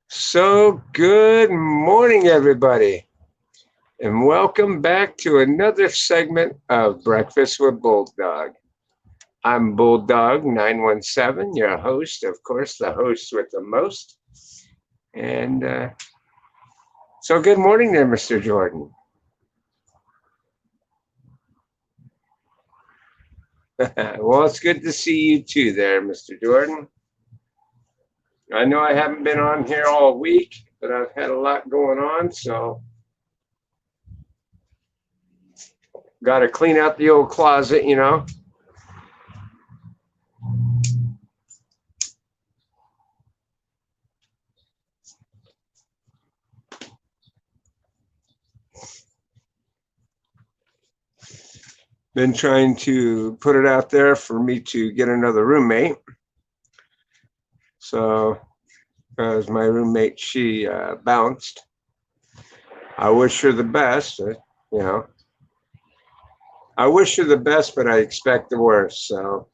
So, good morning, everybody, and welcome back to another segment of Breakfast with Bulldog. I'm Bulldog 917, your host, of course, the host with the most. And so, good morning there, Mr. Jordan. Well, it's good to see you too, there, Mr. Jordan. I know I haven't been on here all week, but I've had a lot going on, so got to clean out the old closet. Been trying to put it out there for me to get another roommate. So, as my roommate, she bounced. I wish her the best, you know. I wish her the best, but I expect the worst. So,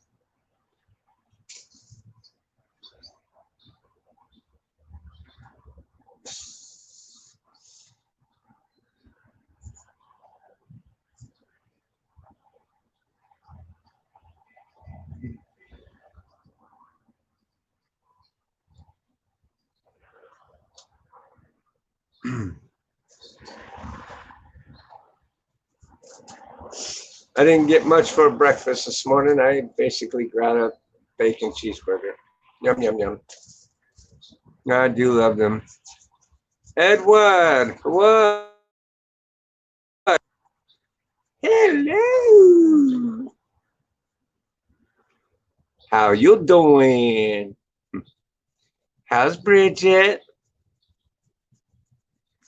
I didn't get much for breakfast this morning. I basically grabbed a bacon cheeseburger. Yum, yum, yum. I do love them. Edward, what? Hello. How you doing? How's Bridget?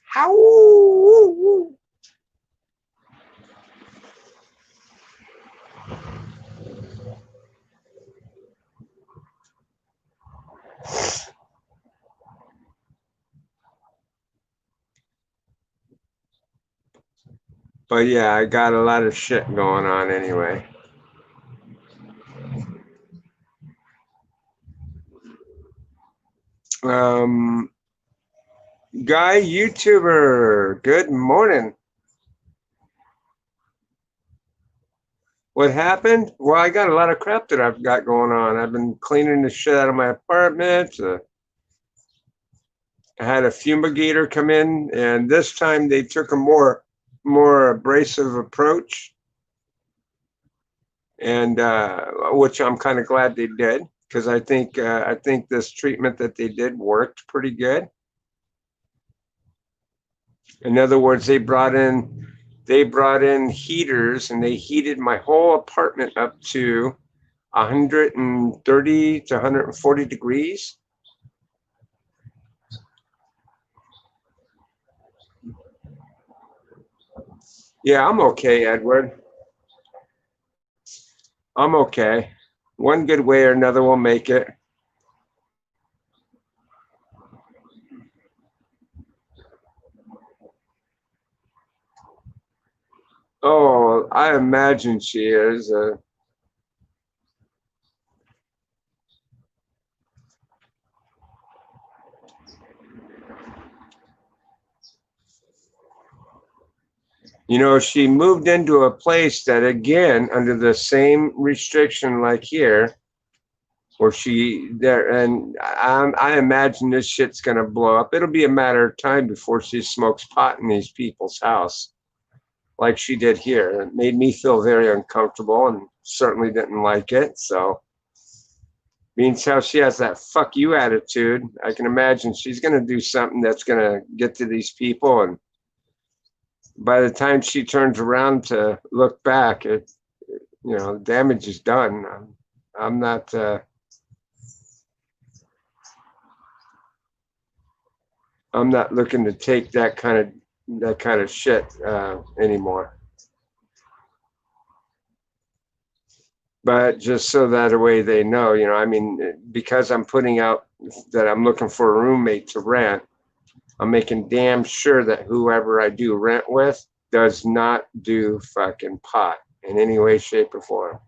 How? But yeah, I got a lot of shit going on anyway. Guy YouTuber, good morning. What happened? Well, I got a lot of crap that I've got going on. I've been cleaning the shit out of my apartment. I had a fumigator come in, and this time they took a more abrasive approach, and which I'm kind of glad they did, because I think this treatment that they did worked pretty good. In other words, they brought in heaters, and they heated my whole apartment up to 130 to 140 degrees. Yeah, I'm okay, Edward. I'm okay. One good way or another will make it. Oh, I imagine she is. She moved into a place that, again, under the same restriction like here, where she there, and I imagine this shit's gonna blow up. It'll be a matter of time before she smokes pot in these people's house, like she did here. It made me feel very uncomfortable, and certainly didn't like it. So, means how she has that "fuck you" attitude. I can imagine she's gonna do something that's gonna get to these people, and by the time she turns around to look back, damage is done. I'm not. I'm not looking to take that kind of shit anymore. But just so that way they know, because I'm putting out that I'm looking for a roommate to rent, I'm making damn sure that whoever I do rent with does not do fucking pot in any way, shape, or form.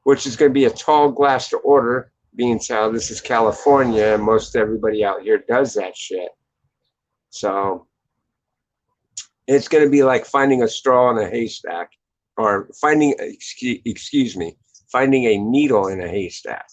Which is going to be a tall glass to order, being how this is California and most everybody out here does that shit. So it's going to be like finding a straw in a haystack, or finding, excuse me, finding a needle in a haystack.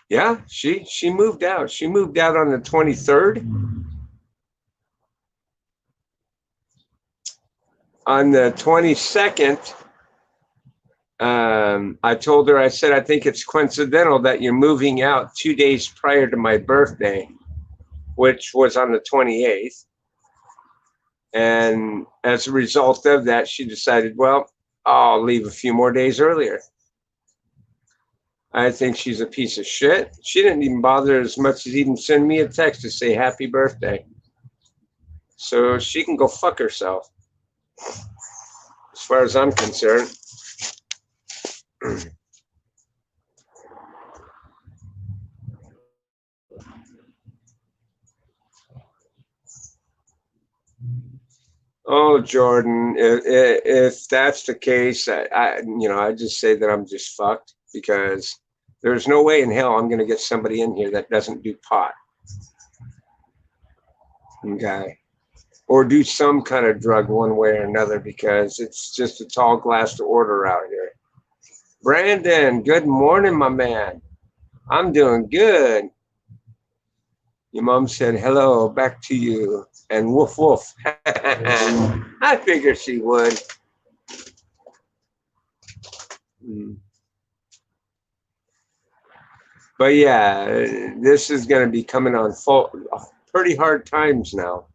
Yeah, she moved out. She moved out on the 23rd. On the 22nd, I told her, I said, I think it's coincidental that you're moving out 2 days prior to my birthday, which was on the 28th. And as a result of that, she decided, well, I'll leave a few more days earlier. I think she's a piece of shit. She didn't even bother as much as even send me a text to say happy birthday. So she can go fuck herself, as far as I'm concerned. Oh, Jordan, if that's the case, I just say that I'm just fucked, because there's no way in hell I'm going to get somebody in here that doesn't do pot. Okay. Or do some kind of drug one way or another, because it's just a tall glass to order out here. Brandon, good morning, my man. I'm doing good. Your mom said hello back to you, and woof woof. I figured she would. But yeah, this is going to be coming on full, pretty hard times now.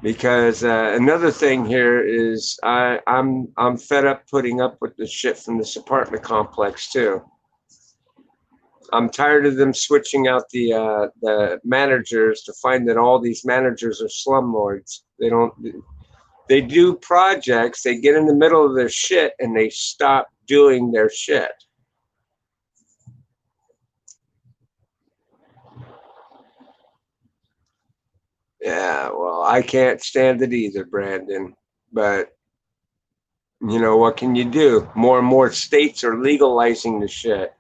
Because another thing here is I'm fed up putting up with the shit from this apartment complex too. I'm tired of them switching out the managers to find that all these managers are slumlords. They do projects, they get in the middle of their shit, and they stop doing their shit. Yeah, well, I can't stand it either, Brandon. But you know, what can you do? More and more states are legalizing the shit.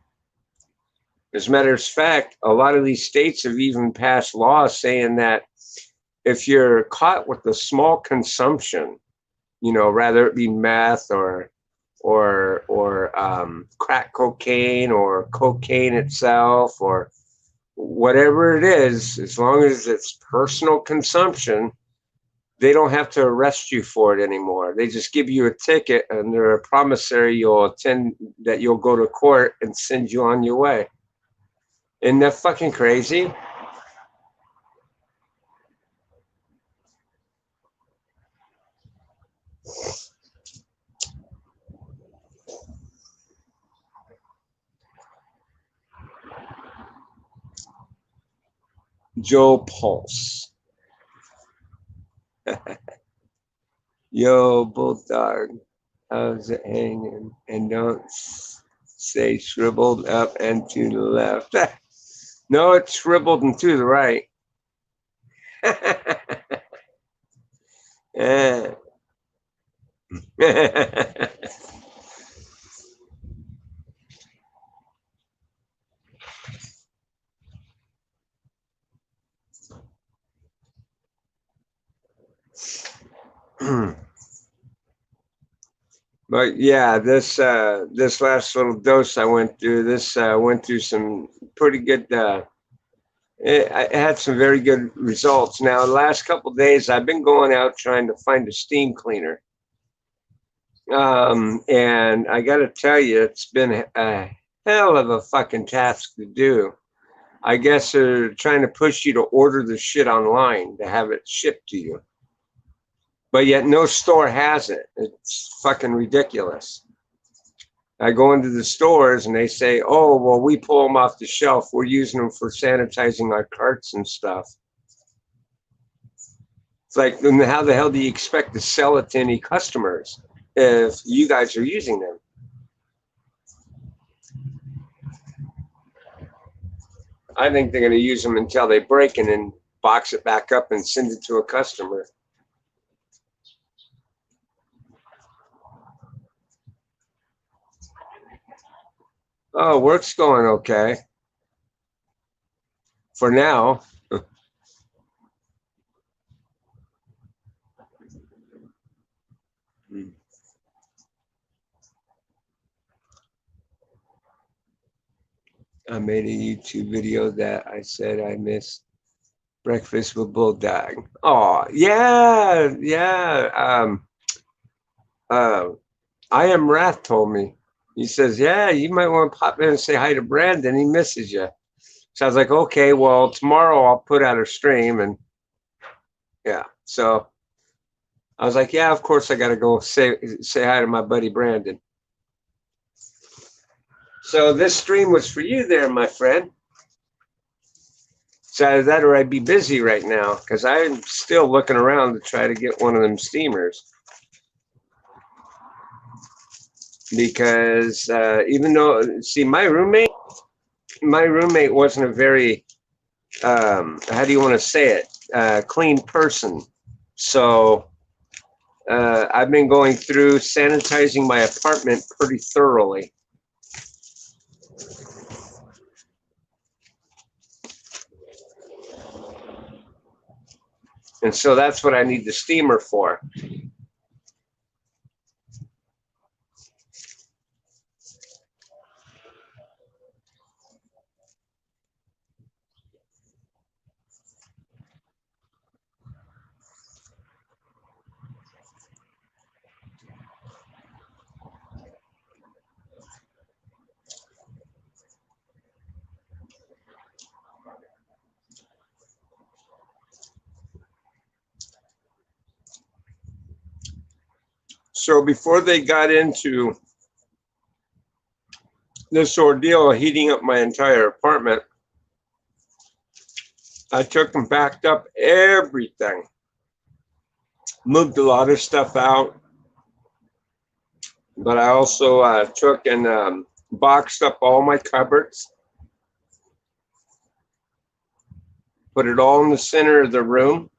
As a matter of fact, a lot of these states have even passed laws saying that if you're caught with a small consumption, rather it be meth or crack cocaine or cocaine itself or whatever it is, as long as it's personal consumption, they don't have to arrest you for it anymore. They just give you a ticket under a promissory you'll go to court and send you on your way. Isn't that fucking crazy? Joe Pulse. Yo, bulldog. How's it hanging? And don't say shriveled up and to the left. No, it's shriveled and to the right. But yeah, this last little dose I went through, went through some pretty good. It had some very good results. Now, the last couple of days, I've been going out trying to find a steam cleaner, and I got to tell you, it's been a hell of a fucking task to do. I guess they're trying to push you to order the shit online to have it shipped to you, but yet no store has it. It's fucking ridiculous. I go into the stores and they say, oh, well, we pull them off the shelf. We're using them for sanitizing our carts and stuff. It's like, then how the hell do you expect to sell it to any customers if you guys are using them? I think they're going to use them until they break and then box it back up and send it to a customer. Oh, work's going okay. For now. I made a YouTube video that I said I missed breakfast with bulldog. Oh, yeah, yeah. Uh, I am Wrath told me. He says, yeah, you might want to pop in and say hi to Brandon. He misses you. So I was like, okay, well, tomorrow I'll put out a stream. And yeah, so I was like, yeah, of course I got to go say hi to my buddy Brandon. So this stream was for you there, my friend. So either that or I'd be busy right now because I'm still looking around to try to get one of them steamers. Because even though, see, my roommate wasn't a very, how do you want to say it, clean person. So I've been going through sanitizing my apartment pretty thoroughly. And so that's what I need the steamer for. So before they got into this ordeal of heating up my entire apartment, I took and packed up everything. Moved a lot of stuff out. But I also took and boxed up all my cupboards. Put it all in the center of the room.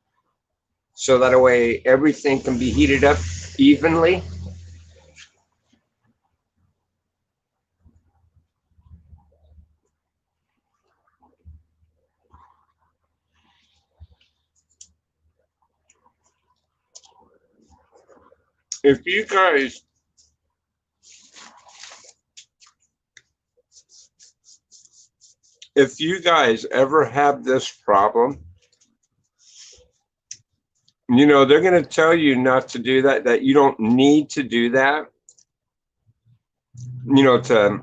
So that way everything can be heated up evenly. If you guys ever have this problem, you know, they're going to tell you not to do that, that you don't need to do that, you know, to,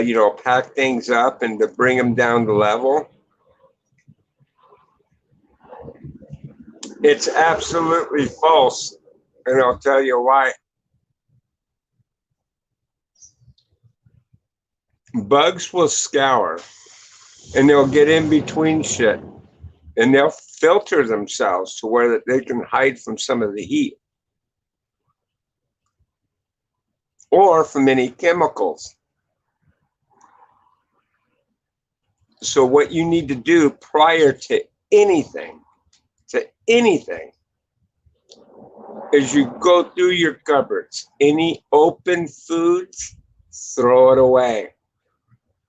you know, pack things up and to bring them down to level. It's absolutely false. And I'll tell you why. Bugs will scour and they'll get in between shit and they'll filter themselves to where that they can hide from some of the heat or from any chemicals. So what you need to do prior to anything, is you go through your cupboards. Any open foods, throw it away.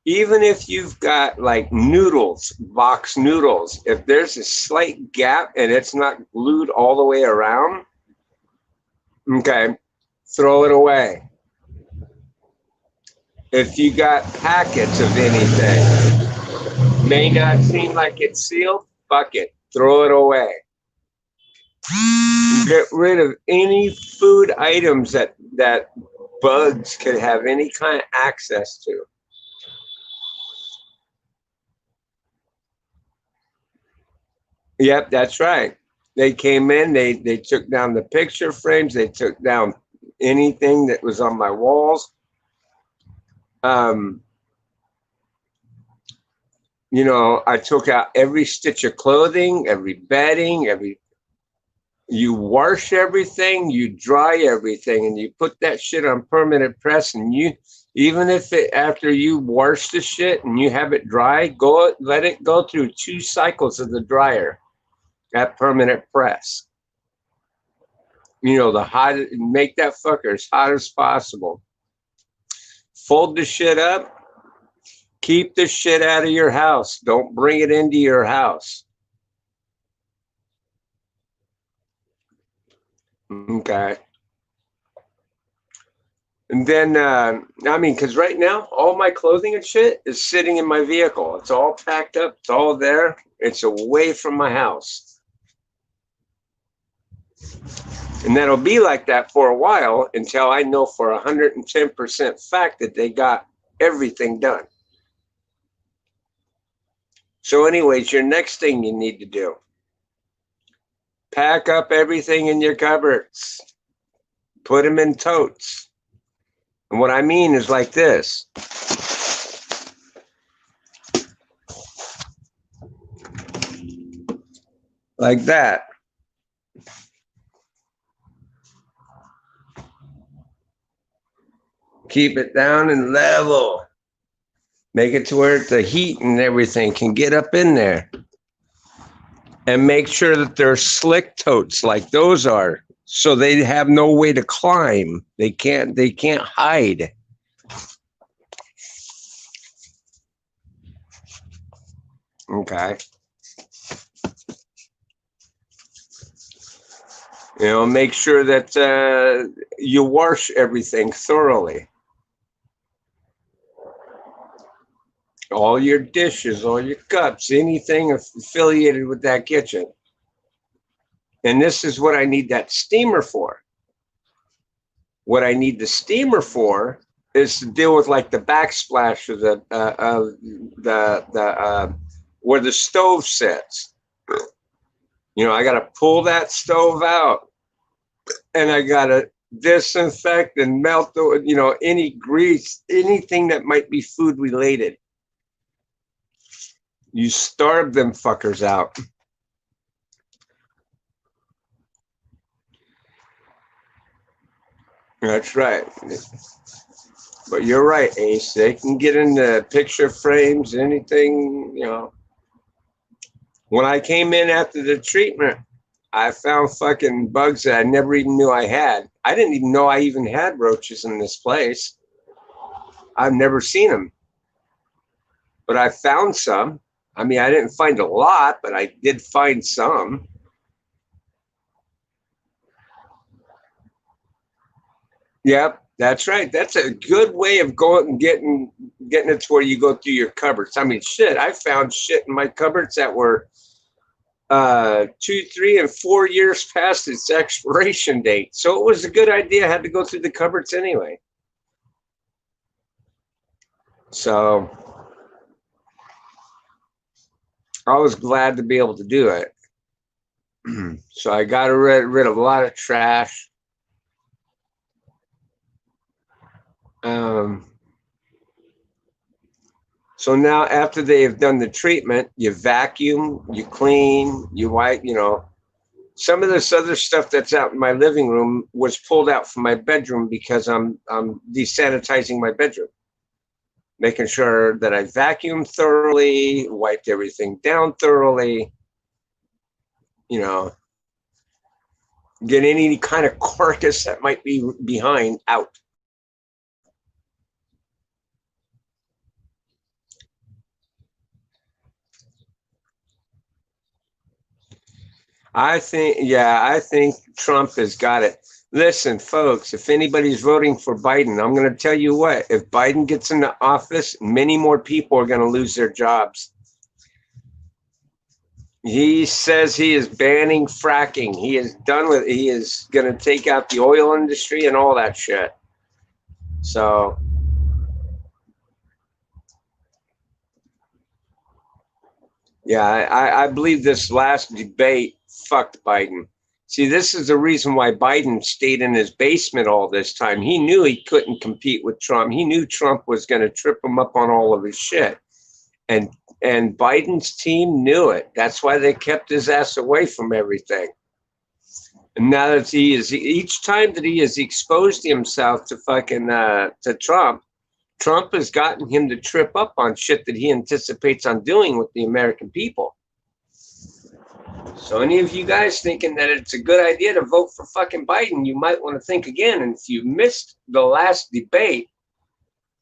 Even if you've got like noodles, box noodles, if there's a slight gap and it's not glued all the way around, okay, throw it away. If you got packets of anything, may not seem like it's sealed, fuck it, throw it away. Get rid of any food items that bugs could have any kind of access to. Yep, that's right. They came in, they took down the picture frames, they took down anything that was on my walls. You know, I took out every stitch of clothing, every bedding, you wash everything, you dry everything, and you put that shit on permanent press, and Even if it, after you wash the shit and you have it dry, let it go through 2 cycles of the dryer at permanent press. You know, the hot, make that fucker as hot as possible. Fold the shit up. Keep the shit out of your house. Don't bring it into your house. Okay. And then, I mean, because right now, all my clothing and shit is sitting in my vehicle. It's all packed up. It's all there. It's away from my house. And that'll be like that for a while until I know for 110% fact that they got everything done. So anyways, your next thing you need to do, pack up everything in your cupboards. Put them in totes. And what I mean is like this. Like that. Keep it down and level. Make it to where the heat and everything can get up in there. And make sure that they're slick totes like those are. So they have no way to climb. They can't hide. Okay. You know, make sure that you wash everything thoroughly. All your dishes, all your cups, anything affiliated with that kitchen. And this is what I need that steamer for. What I need the steamer for is to deal with like the backsplash of the where the stove sits. You know, I got to pull that stove out, and I got to disinfect and melt the, you know, any grease, anything that might be food related. You starve them fuckers out. That's right. But you're right, Ace. They can get in the picture frames, anything, you know. When I came in after the treatment, I found fucking bugs that I never even knew I had. I didn't even know I even had roaches in this place. I've never seen them. But I found some. I mean, I didn't find a lot, but I did find some. Yep, that's right. That's a good way of going and getting it to where you go through your cupboards. I mean, shit, I found shit in my cupboards that were 2, 3, and 4 years past its expiration date. So it was a good idea. I had to go through the cupboards anyway. So I was glad to be able to do it. So I got rid of a lot of trash. So now after they have done the treatment, you vacuum, you clean, you wipe, you know. Some of this other stuff that's out in my living room was pulled out from my bedroom because I'm desanitizing my bedroom. Making sure that I vacuumed thoroughly, wiped everything down thoroughly, you know, get any kind of carcass that might be behind out. I think Trump has got it. Listen, folks, if anybody's voting for Biden, I'm going to tell you what, if Biden gets into office, many more people are going to lose their jobs. He says he is banning fracking. He is going to take out the oil industry and all that shit. So, yeah, I believe this last debate fucked Biden. See, this is the reason why Biden stayed in his basement all this time. He knew he couldn't compete with Trump. He knew Trump was going to trip him up on all of his shit. And Biden's team knew it. That's why they kept his ass away from everything. And now that each time that he has exposed himself to fucking to Trump, Trump has gotten him to trip up on shit that he anticipates on doing with the American people. So any of you guys thinking that it's a good idea to vote for fucking Biden, you might want to think again. And if you missed the last debate,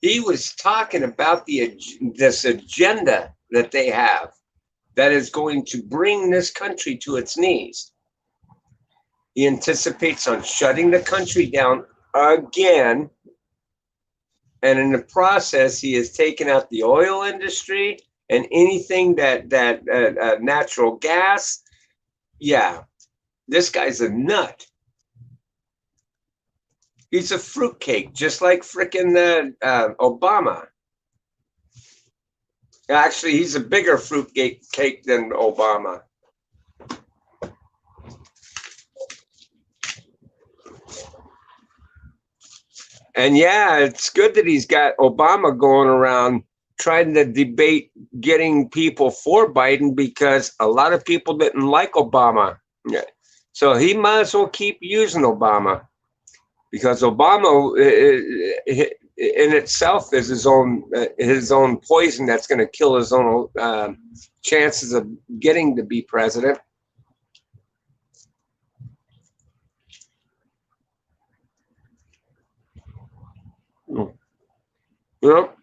he was talking about this agenda that they have that is going to bring this country to its knees. He anticipates on shutting the country down again. And in the process, he has taken out the oil industry and anything that natural gas. Yeah, this guy's a nut. He's a fruitcake, just like frickin' Obama. Actually, he's a bigger fruitcake than Obama. And yeah, it's good that he's got Obama going around trying to debate getting people for Biden, because a lot of people didn't like Obama. So he might as well keep using Obama, because Obama in itself is his own poison that's going to kill his own chances of getting to be president. Yep.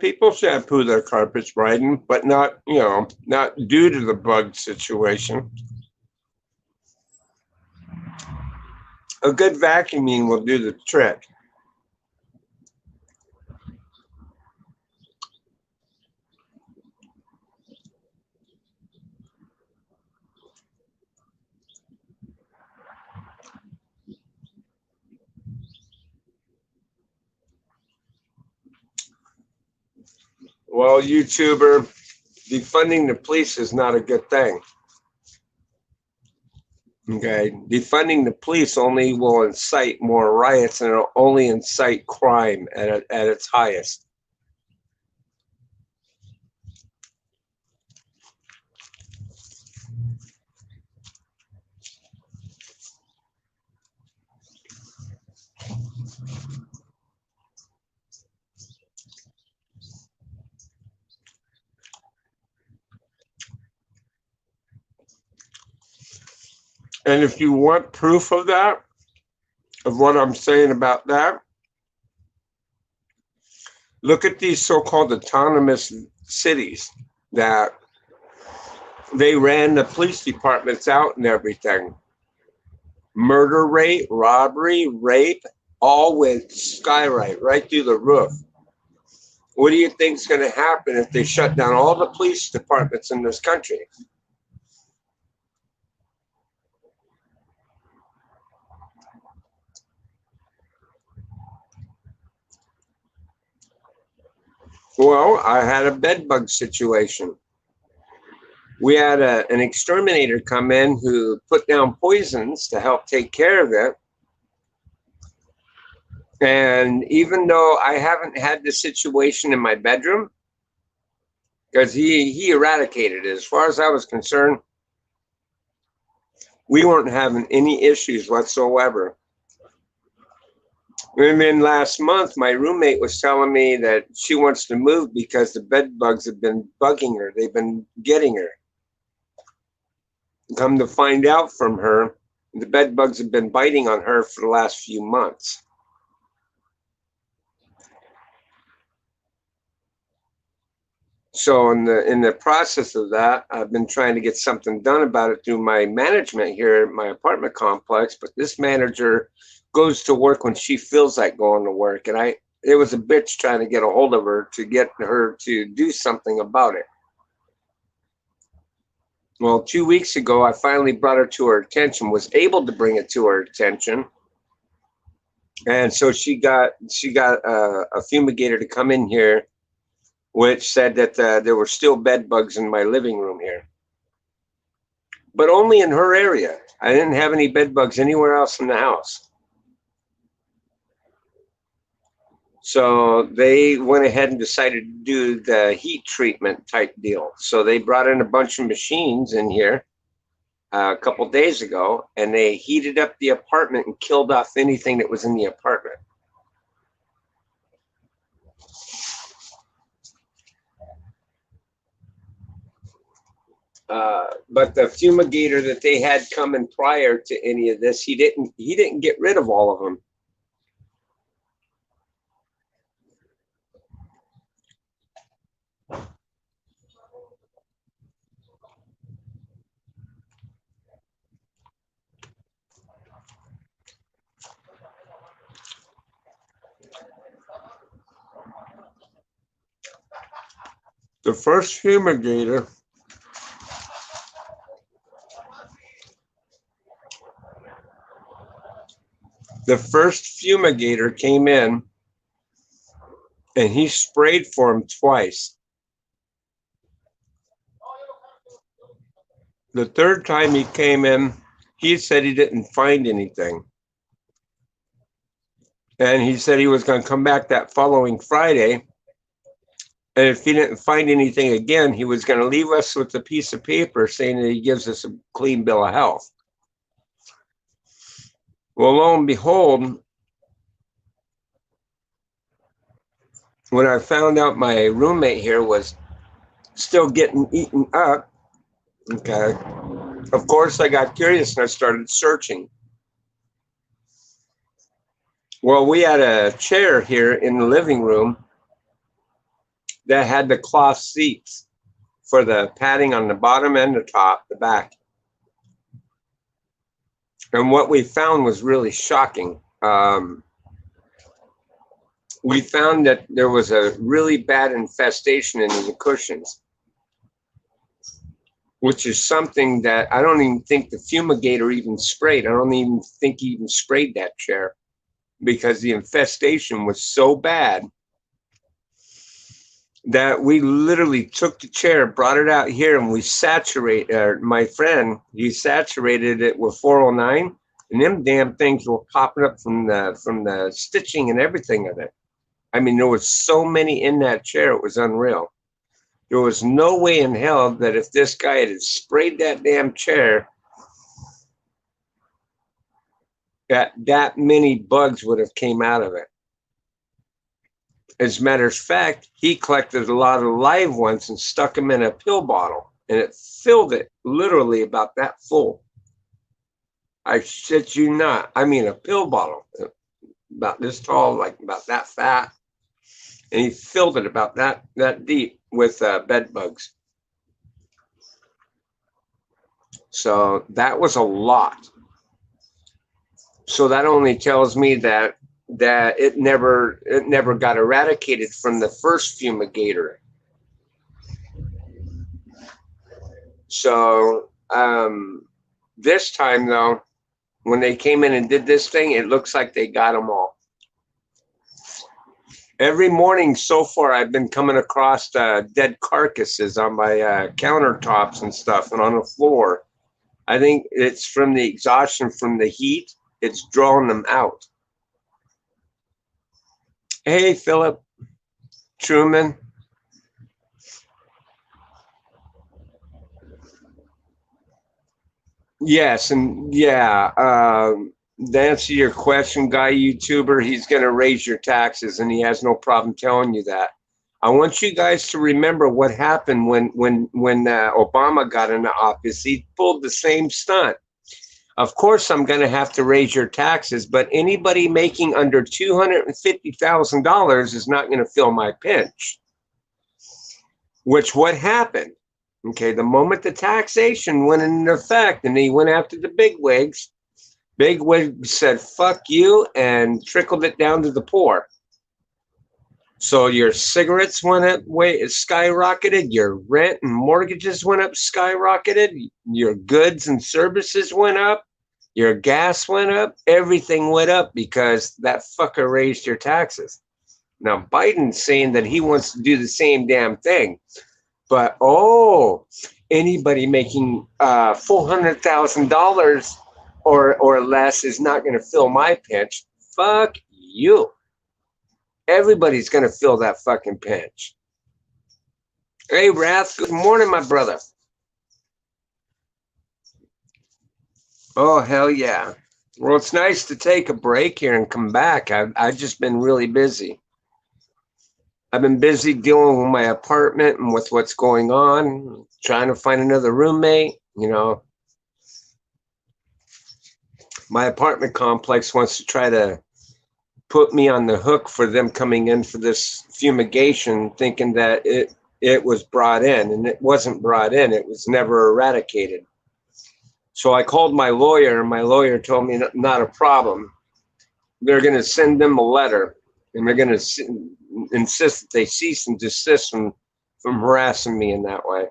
People shampoo their carpets, Biden, but not due to the bug situation. A good vacuuming will do the trick. Well, YouTuber, defunding the police is not a good thing. Okay, defunding the police only will incite more riots, and it'll only incite crime at its highest. And if you want proof of that, of what I'm saying about that, look at these so-called autonomous cities that they ran the police departments out and everything. Murder rate, robbery, rape, all went skyrocket right through the roof. What do you think is going to happen if they shut down all the police departments in this country? Well, I had a bed bug situation. We had an exterminator come in who put down poisons to help take care of it. And even though I haven't had this situation in my bedroom, because he eradicated it, as far as I was concerned, we weren't having any issues whatsoever. And then last month, my roommate was telling me that she wants to move because the bed bugs have been bugging her. They've been getting her. Come to find out from her, the bed bugs have been biting on her for the last few months. So in the process of that, I've been trying to get something done about it through my management here at my apartment complex. But this manager goes to work when she feels like going to work, and it was a bitch trying to get a hold of her to get her to do something about it. Well, 2 weeks ago, I finally brought her to her attention, was able to bring it to her attention. And so she got a fumigator to come in here, which said that there were still bed bugs in my living room here. but only in her area. I didn't have any bed bugs anywhere else in the house. So they went ahead and decided to do the heat treatment type deal. So they brought in a bunch of machines in here a couple days ago, and they heated up the apartment and killed off anything that was in the apartment. But the fumigator that they had coming prior to any of this, he didn't get rid of all of them. The first fumigator came in and he sprayed for him twice. The third time he came in, he said he didn't find anything. And he said he was going to come back that following Friday. And if he didn't find anything again, he was going to leave us with a piece of paper saying that he gives us a clean bill of health. Well, lo and behold, when I found out my roommate here was still getting eaten up, okay, of course I got curious and I started searching. Well, we had a chair here in the living room that had the cloth seats for the padding on the bottom and the top, the back. And what we found was really shocking. We found that there was a really bad infestation in the cushions, which is something that I don't even think the fumigator even sprayed. I don't even think he even sprayed that chair because the infestation was so bad that we literally took the chair, brought it out here, and we my friend, he saturated it with 409, and them damn things were popping up from the stitching and everything of it. I mean, there was so many in that chair, it was unreal. There was no way in hell that if this guy had sprayed that damn chair, that many bugs would have came out of it. As a matter of fact, he collected a lot of live ones and stuck them in a pill bottle, and it filled it literally about that full. I shit you not. I mean, a pill bottle about this tall, like about that fat, and he filled it about that deep with bed bugs. So that was a lot. So that only tells me that it never got eradicated from the first fumigator. So this time though, when they came in and did this thing, it looks like they got them all. Every morning so far, I've been coming across dead carcasses on my countertops and stuff and on the floor. I think it's from the exhaustion from the heat. It's drawing them out. Hey, Philip Truman. Yes, and yeah, to answer your question, guy YouTuber, he's going to raise your taxes, and he has no problem telling you that. I want you guys to remember what happened when Obama got into office. He pulled the same stunt. Of course, I'm going to have to raise your taxes, but anybody making under $250,000 is not going to feel my pinch. Which what happened? Okay, the moment the taxation went into effect and he went after the bigwigs said, fuck you, and trickled it down to the poor. So your cigarettes went up, skyrocketed, your rent and mortgages went up, skyrocketed, your goods and services went up, your gas went up, everything went up because that fucker raised your taxes. Now, Biden's saying that he wants to do the same damn thing. But, anybody making $400,000 or less is not going to fill my pinch. Fuck you. Everybody's going to feel that fucking pinch. Hey, Wrath, good morning, my brother. Oh, hell yeah. Well, it's nice to take a break here and come back. I've just been really busy. I've been busy dealing with my apartment and with what's going on, trying to find another roommate. You know, my apartment complex wants to try to put me on the hook for them coming in for this fumigation, thinking that it was brought in, and it wasn't brought in. It was never eradicated. So I called my lawyer, and my lawyer told me not a problem. They're going to send them a letter, and they're going to insist that they cease and desist from harassing me in that way.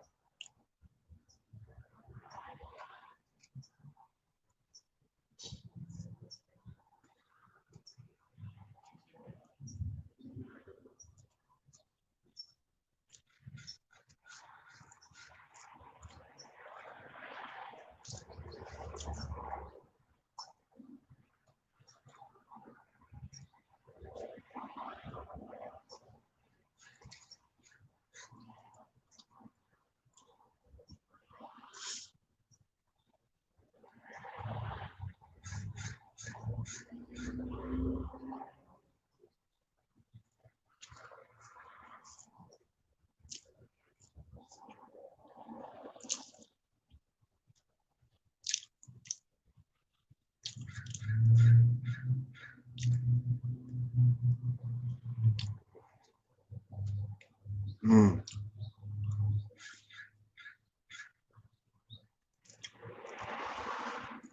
Mm.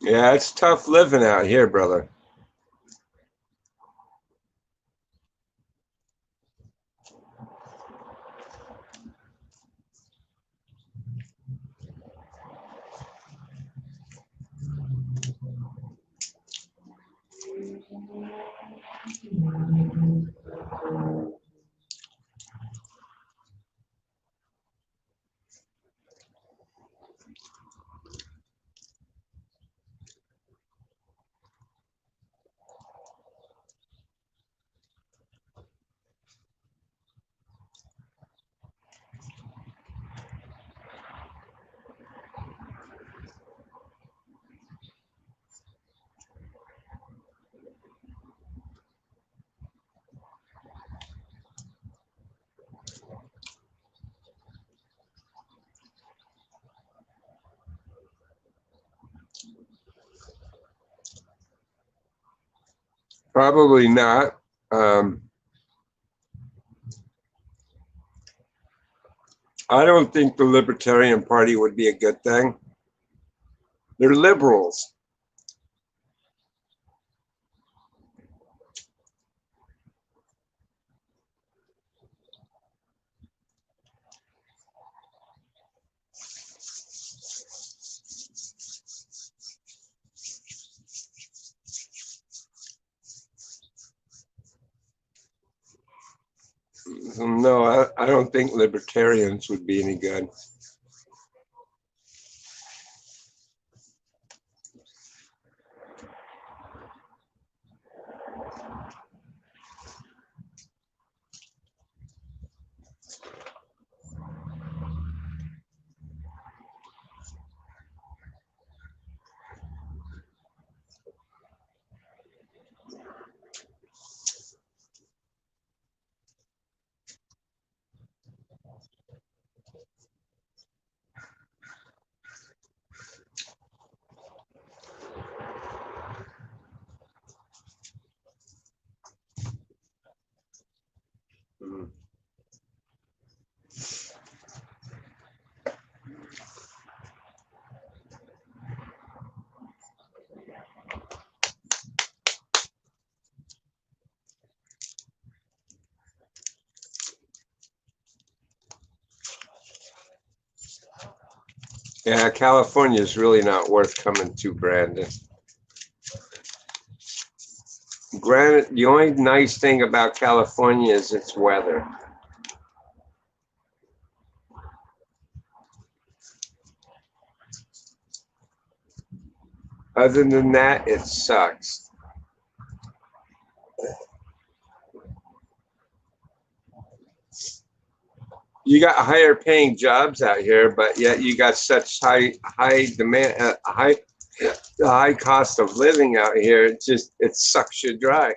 Yeah, it's tough living out here, brother. Probably not. I don't think the Libertarian Party would be a good thing. They're liberals. No, I don't think libertarians would be any good. Mm. Yeah, California is really not worth coming to, Brandon. Granted, the only nice thing about California is its weather. Other than that, it sucks. You got higher paying jobs out here, but yet you got such high demand, high cost of living out here. It sucks you dry.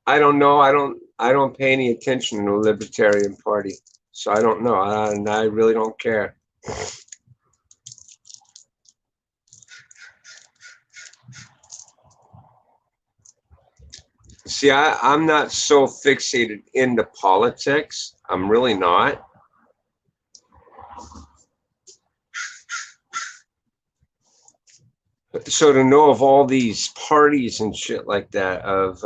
I don't know. I don't pay any attention to the Libertarian Party, so I don't know, and I really don't care. See, I'm not so fixated into politics. I'm really not. So to know of all these parties and shit like that of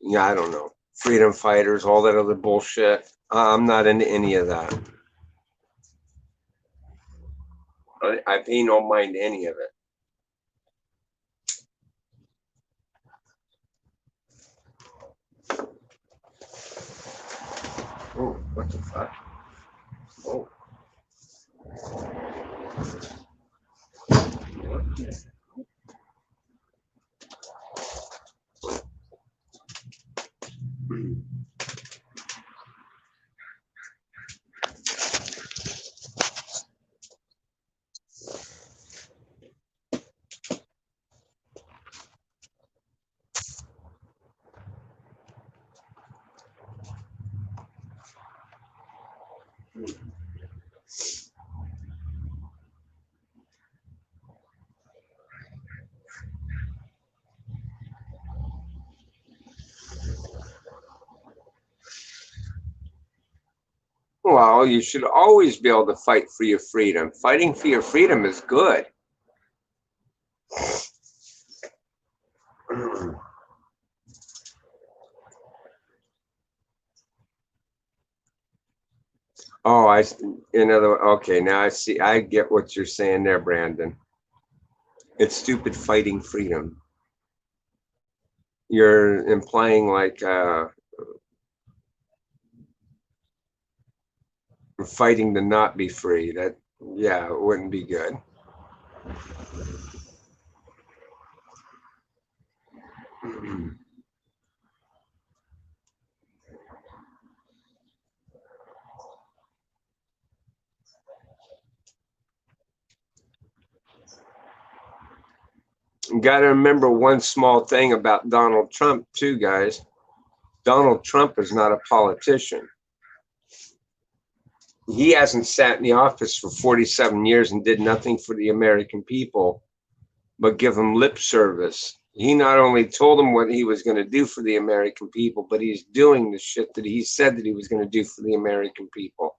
yeah, I don't know, freedom fighters, all that other bullshit. I'm not into any of that. I pay no mind to any of it. Oh, what the fuck? Oh. Well, you should always be able to fight for your freedom. Fighting for your freedom is good. Oh, okay, now I see. I get what you're saying there, Brandon. It's stupid fighting freedom. You're implying like fighting to not be free. That, yeah, it wouldn't be good. You got to remember one small thing about Donald Trump, too, guys. Donald Trump is not a politician. He hasn't sat in the office for 47 years and did nothing for the American people but give them lip service. He not only told them what he was going to do for the American people, but he's doing the shit that he said that he was going to do for the American people.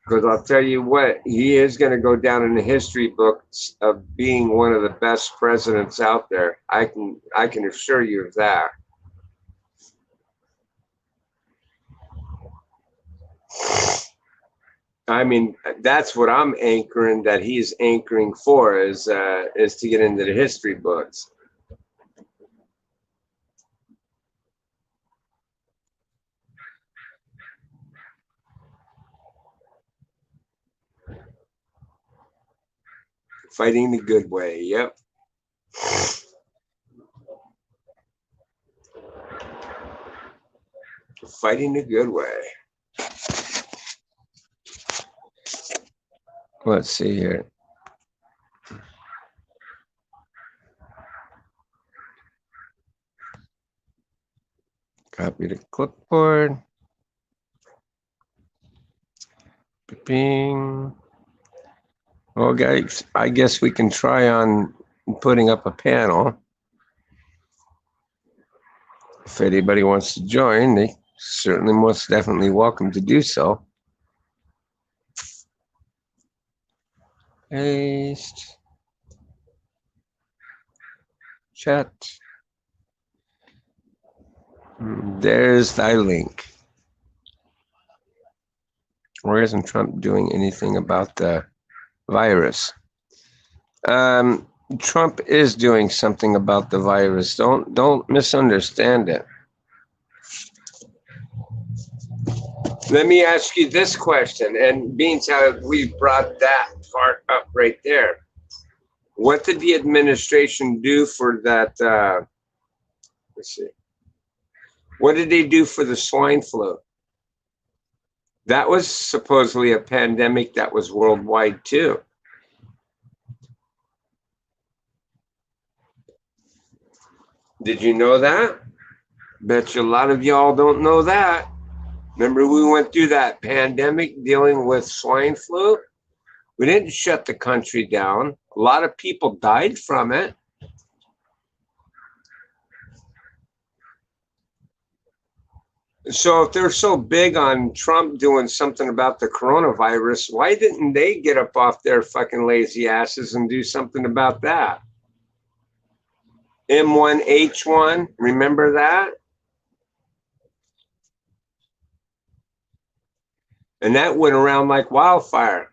Because I'll tell you what, he is going to go down in the history books of being one of the best presidents out there. I can assure you of that. I mean, that's what I'm anchoring. That he's anchoring for is to get into the history books. Fighting the good way. Yep. Fighting the good way. Let's see here. Copy the clipboard. Bing. Well, guys, I guess we can try on putting up a panel. If anybody wants to join, they certainly most definitely welcome to do so. Paste. Chat. There's thy link. Where isn't Trump doing anything about the virus? Um, Trump is doing something about the virus. Don't misunderstand it. Let me ask you this question, and being how we brought that part up right there, what did the administration do for that? Let's see. What did they do for the swine flu? That was supposedly a pandemic that was worldwide too. Did you know that? Bet you a lot of y'all don't know that. Remember, we went through that pandemic dealing with swine flu? We didn't shut the country down. A lot of people died from it. So if they're so big on Trump doing something about the coronavirus, why didn't they get up off their fucking lazy asses and do something about that? M1H1, remember that? And that went around like wildfire.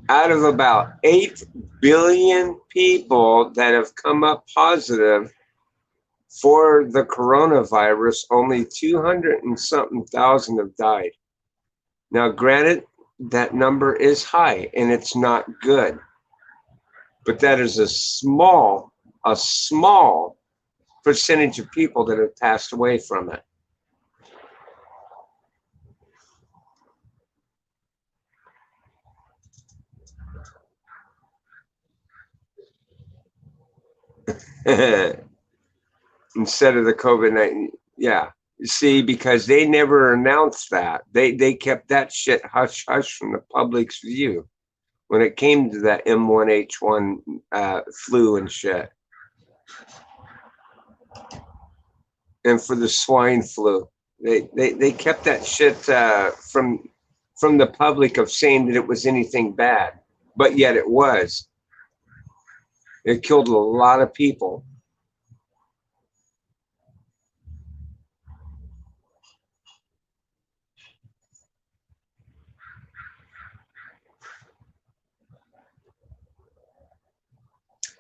Out of about 8 billion people that have come up positive for the coronavirus, only 200 and something thousand have died. Now, granted, that number is high and it's not good, but that is a small percentage of people that have passed away from it. Instead of the COVID-19, yeah. See, because they never announced that. They kept that shit hush hush from the public's view when it came to that M1H1 flu and shit. And for the swine flu, they kept that shit from the public of saying that it was anything bad, but yet it was. It killed a lot of people.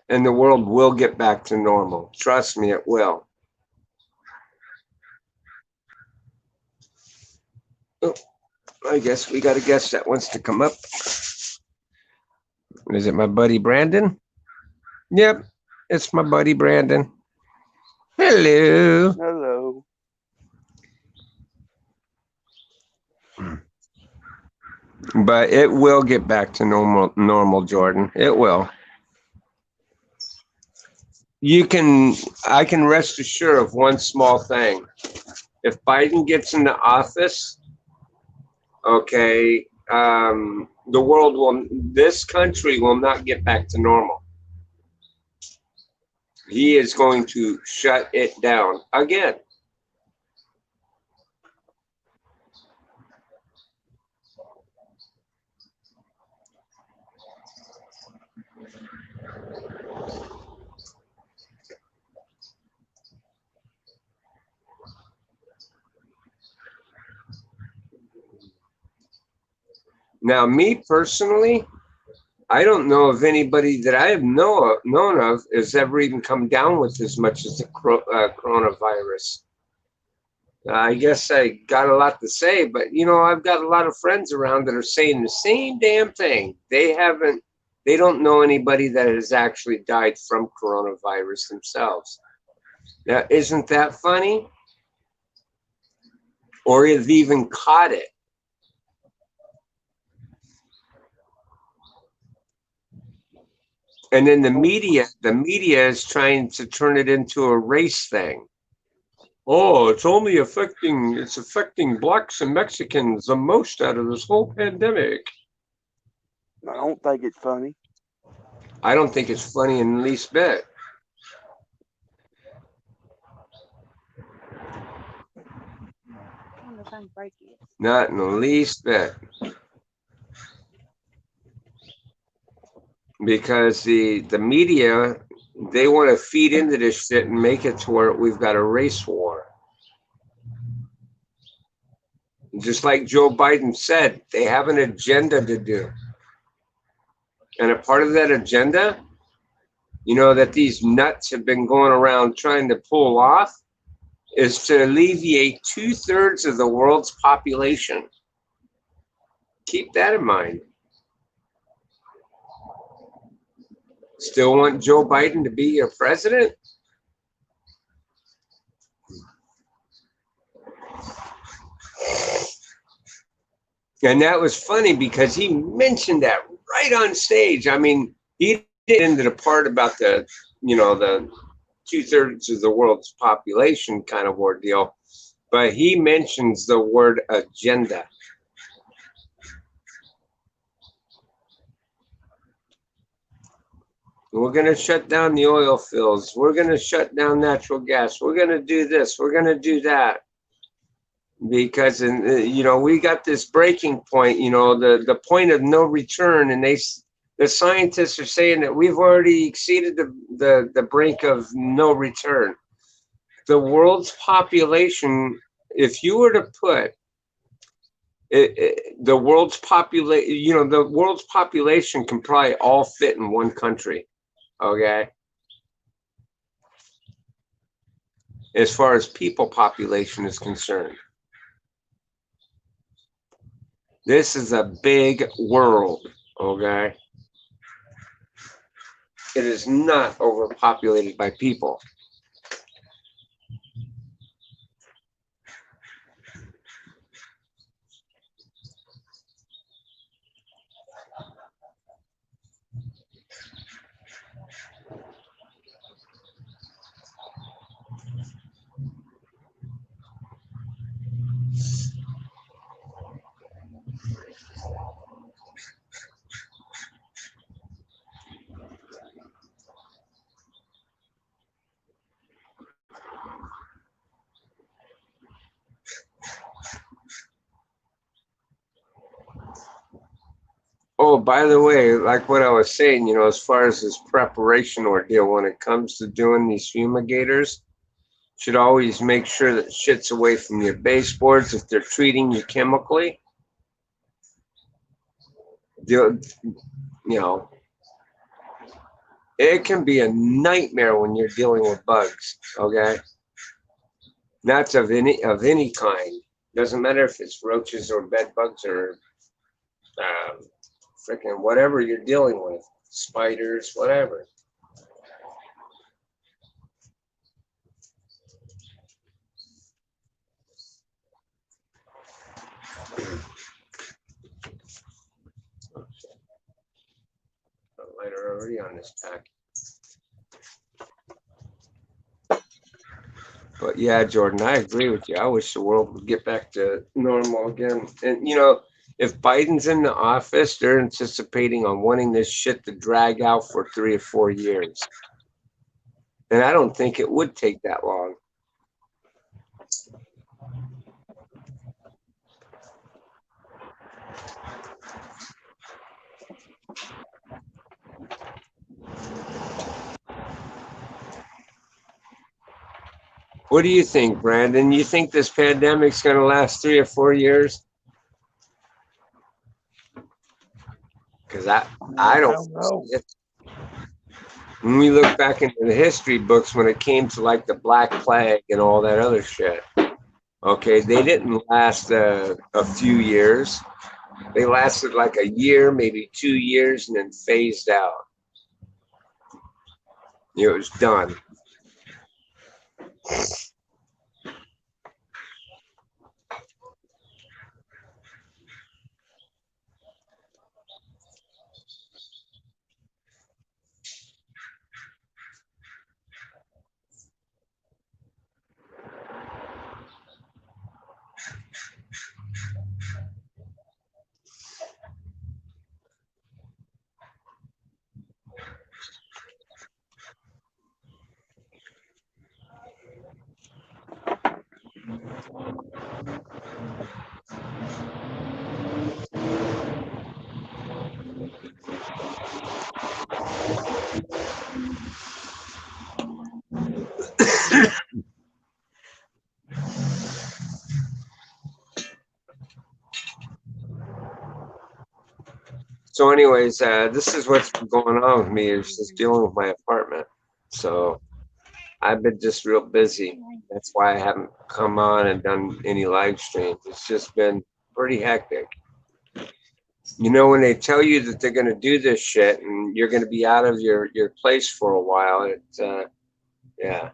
And the world will get back to normal. Trust me, it will. Oh, I guess we got a guest that wants to come up. Is it my buddy Brandon? Yep, it's my buddy Brandon. Hello. Hello. But it will get back to normal, Jordan. It will. I can rest assured of one small thing. If Biden gets into office, okay, this country will not get back to normal. He is going to shut it down again. Now, me personally, I don't know of anybody that I have known of has ever even come down with as much as the coronavirus. I guess I got a lot to say, but I've got a lot of friends around that are saying the same damn thing. They don't know anybody that has actually died from coronavirus themselves. Now, isn't that funny? Or have even caught it? And then the media is trying to turn it into a race thing. Oh, it's affecting blacks and Mexicans the most out of this whole pandemic. I don't think it's funny. I don't think it's funny in the least bit. can't break it. Not in the least bit. Because the media, they want to feed into this shit and make it to where we've got a race war. Just like Joe Biden said, they have an agenda to do. And a part of that agenda, that these nuts have been going around trying to pull off, is to alleviate 2/3 of the world's population. Keep that in mind. Still want Joe Biden to be your president? And that was funny because he mentioned that right on stage. I mean, he did into the part about the 2/3 of the world's population kind of ordeal, but he mentions the word agenda. We're going to shut down the oil fields. We're going to shut down natural gas. We're going to do this. We're going to do that. Because we got this breaking point, the point of no return, and the scientists are saying that we've already exceeded the brink of no return. The world's population, if you were to put the world's population, the world's population can probably all fit in one country, okay? As far as people population is concerned. This is a big world, okay? It is not overpopulated by people. Oh, by the way, like what I was saying, as far as this preparation ordeal, when it comes to doing these fumigators, should always make sure that shit's away from your baseboards if they're treating you chemically. It can be a nightmare when you're dealing with bugs, okay? Nuts of any kind. Doesn't matter if it's roaches or bed bugs or freaking whatever you're dealing with, spiders, whatever. Lighter already on this pack. But yeah, Jordan, I agree with you. I wish the world would get back to normal again. And if Biden's in the office, they're anticipating on wanting this shit to drag out for 3 or 4 years. And I don't think it would take that long. What do you think, Brandon? You think this pandemic's going to last 3 or 4 years? Because I don't know. When we look back into the history books, when it came to like the Black Plague and all that other shit, okay, they didn't last a few years. They lasted like a year, maybe 2 years, and then phased out. It was done. So, anyways, this is what's been going on with me is just dealing with my apartment. So I've been just real busy. That's why I haven't come on and done any live streams. It's just been pretty hectic. You know, when they tell you that they're going to do this shit and you're going to be out of your place for a while, yeah.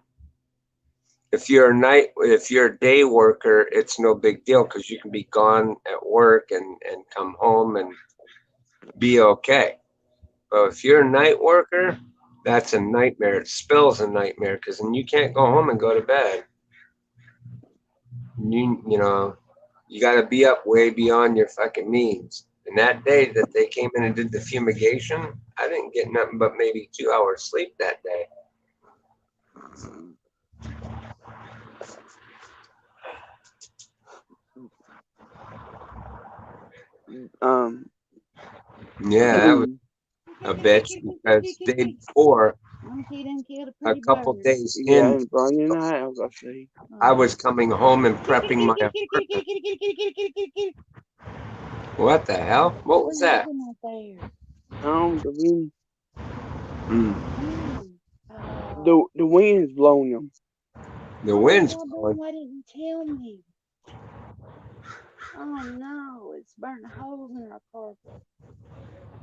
If you're a day worker, it's no big deal because you can be gone at work and come home and be okay. But if you're a night worker, that's a nightmare. It spells a nightmare because then you can't go home and go to bed. You know, you got to be up way beyond your fucking means. And that day that they came in and did the fumigation, I didn't get nothing but maybe 2 hours sleep that day. Um, Yeah, that was a bitch because the day before, a couple days yeah, in, and burn in the house, I see. I was coming home and prepping my apartment. What the hell? What was that? The wind, Mm, the wind's blowing them. the wind's blowing. Why didn't tell me? Oh no, it's burnt holes in our carpet.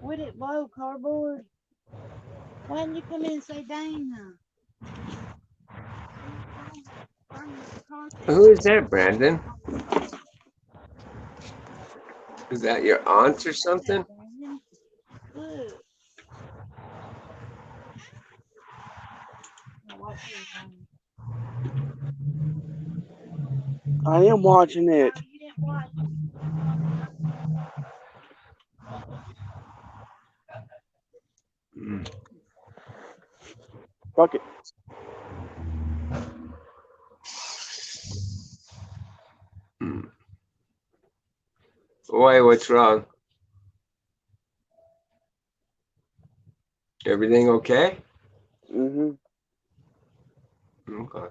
Would it blow cardboard? Why didn't you come in and say Dana? Who is that, Brandon? Is that your aunt or something? Look. I am watching it. You didn't watch it. Mm. Fuck it. Mm. Why, what's wrong? Everything okay? Mhm. Okay.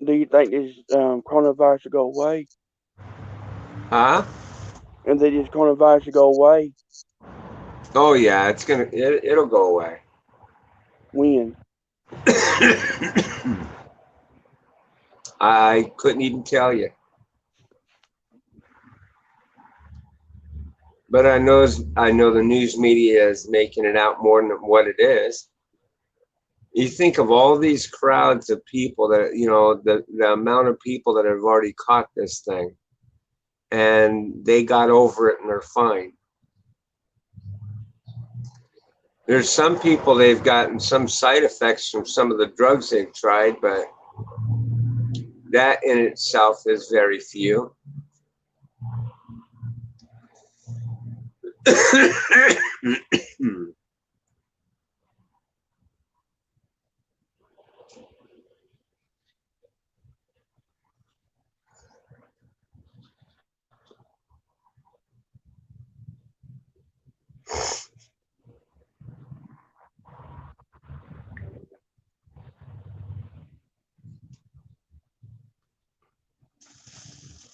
Do you think this coronavirus will go away? Huh? And they just coronavirus will go away? Oh yeah, it'll go away. When? I couldn't even tell you. But I know the news media is making it out more than what it is. You think of all these crowds of people that the amount of people that have already caught this thing and they got over it and they're fine. There's some people they've gotten some side effects from some of the drugs they've tried, but that in itself is very few.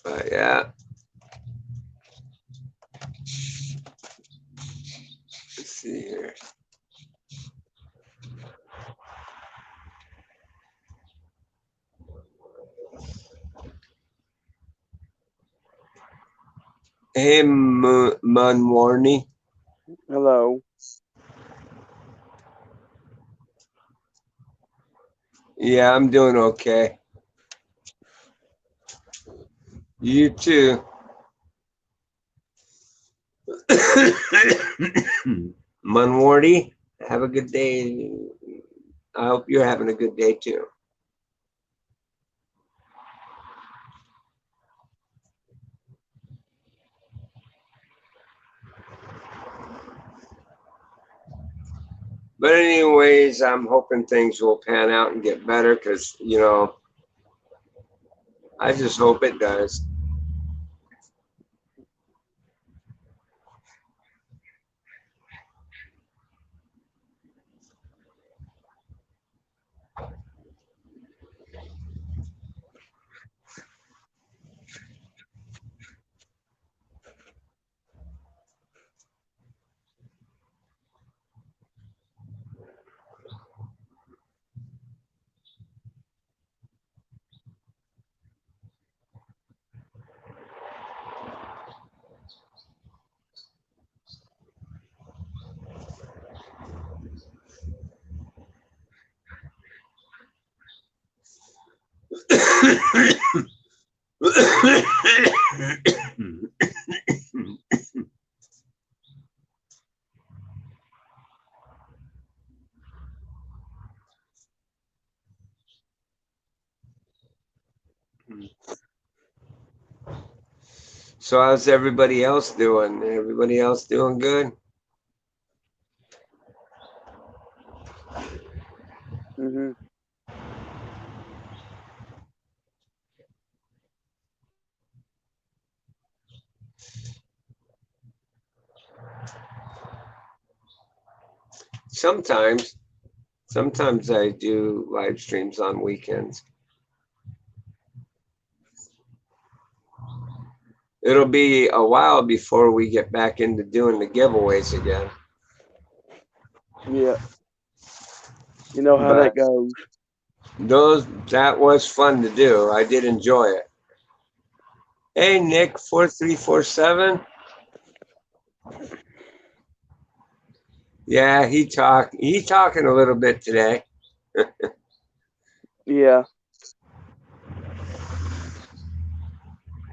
But yeah. Let's see here. Hey, Munwarney. Hello. Yeah, I'm doing okay. You too. Munwarney, have a good day. I hope you're having a good day too. But anyways, I'm hoping things will pan out and get better because, I just hope it does. So how's everybody else doing? Everybody else doing good? Mhm. Sometimes, sometimes I do live streams on weekends. It'll be a while before we get back into doing the giveaways again. Yeah. You know how But that goes. that was fun to do. I did enjoy it. Hey Nick 4347. Yeah, he talking a little bit today. Yeah.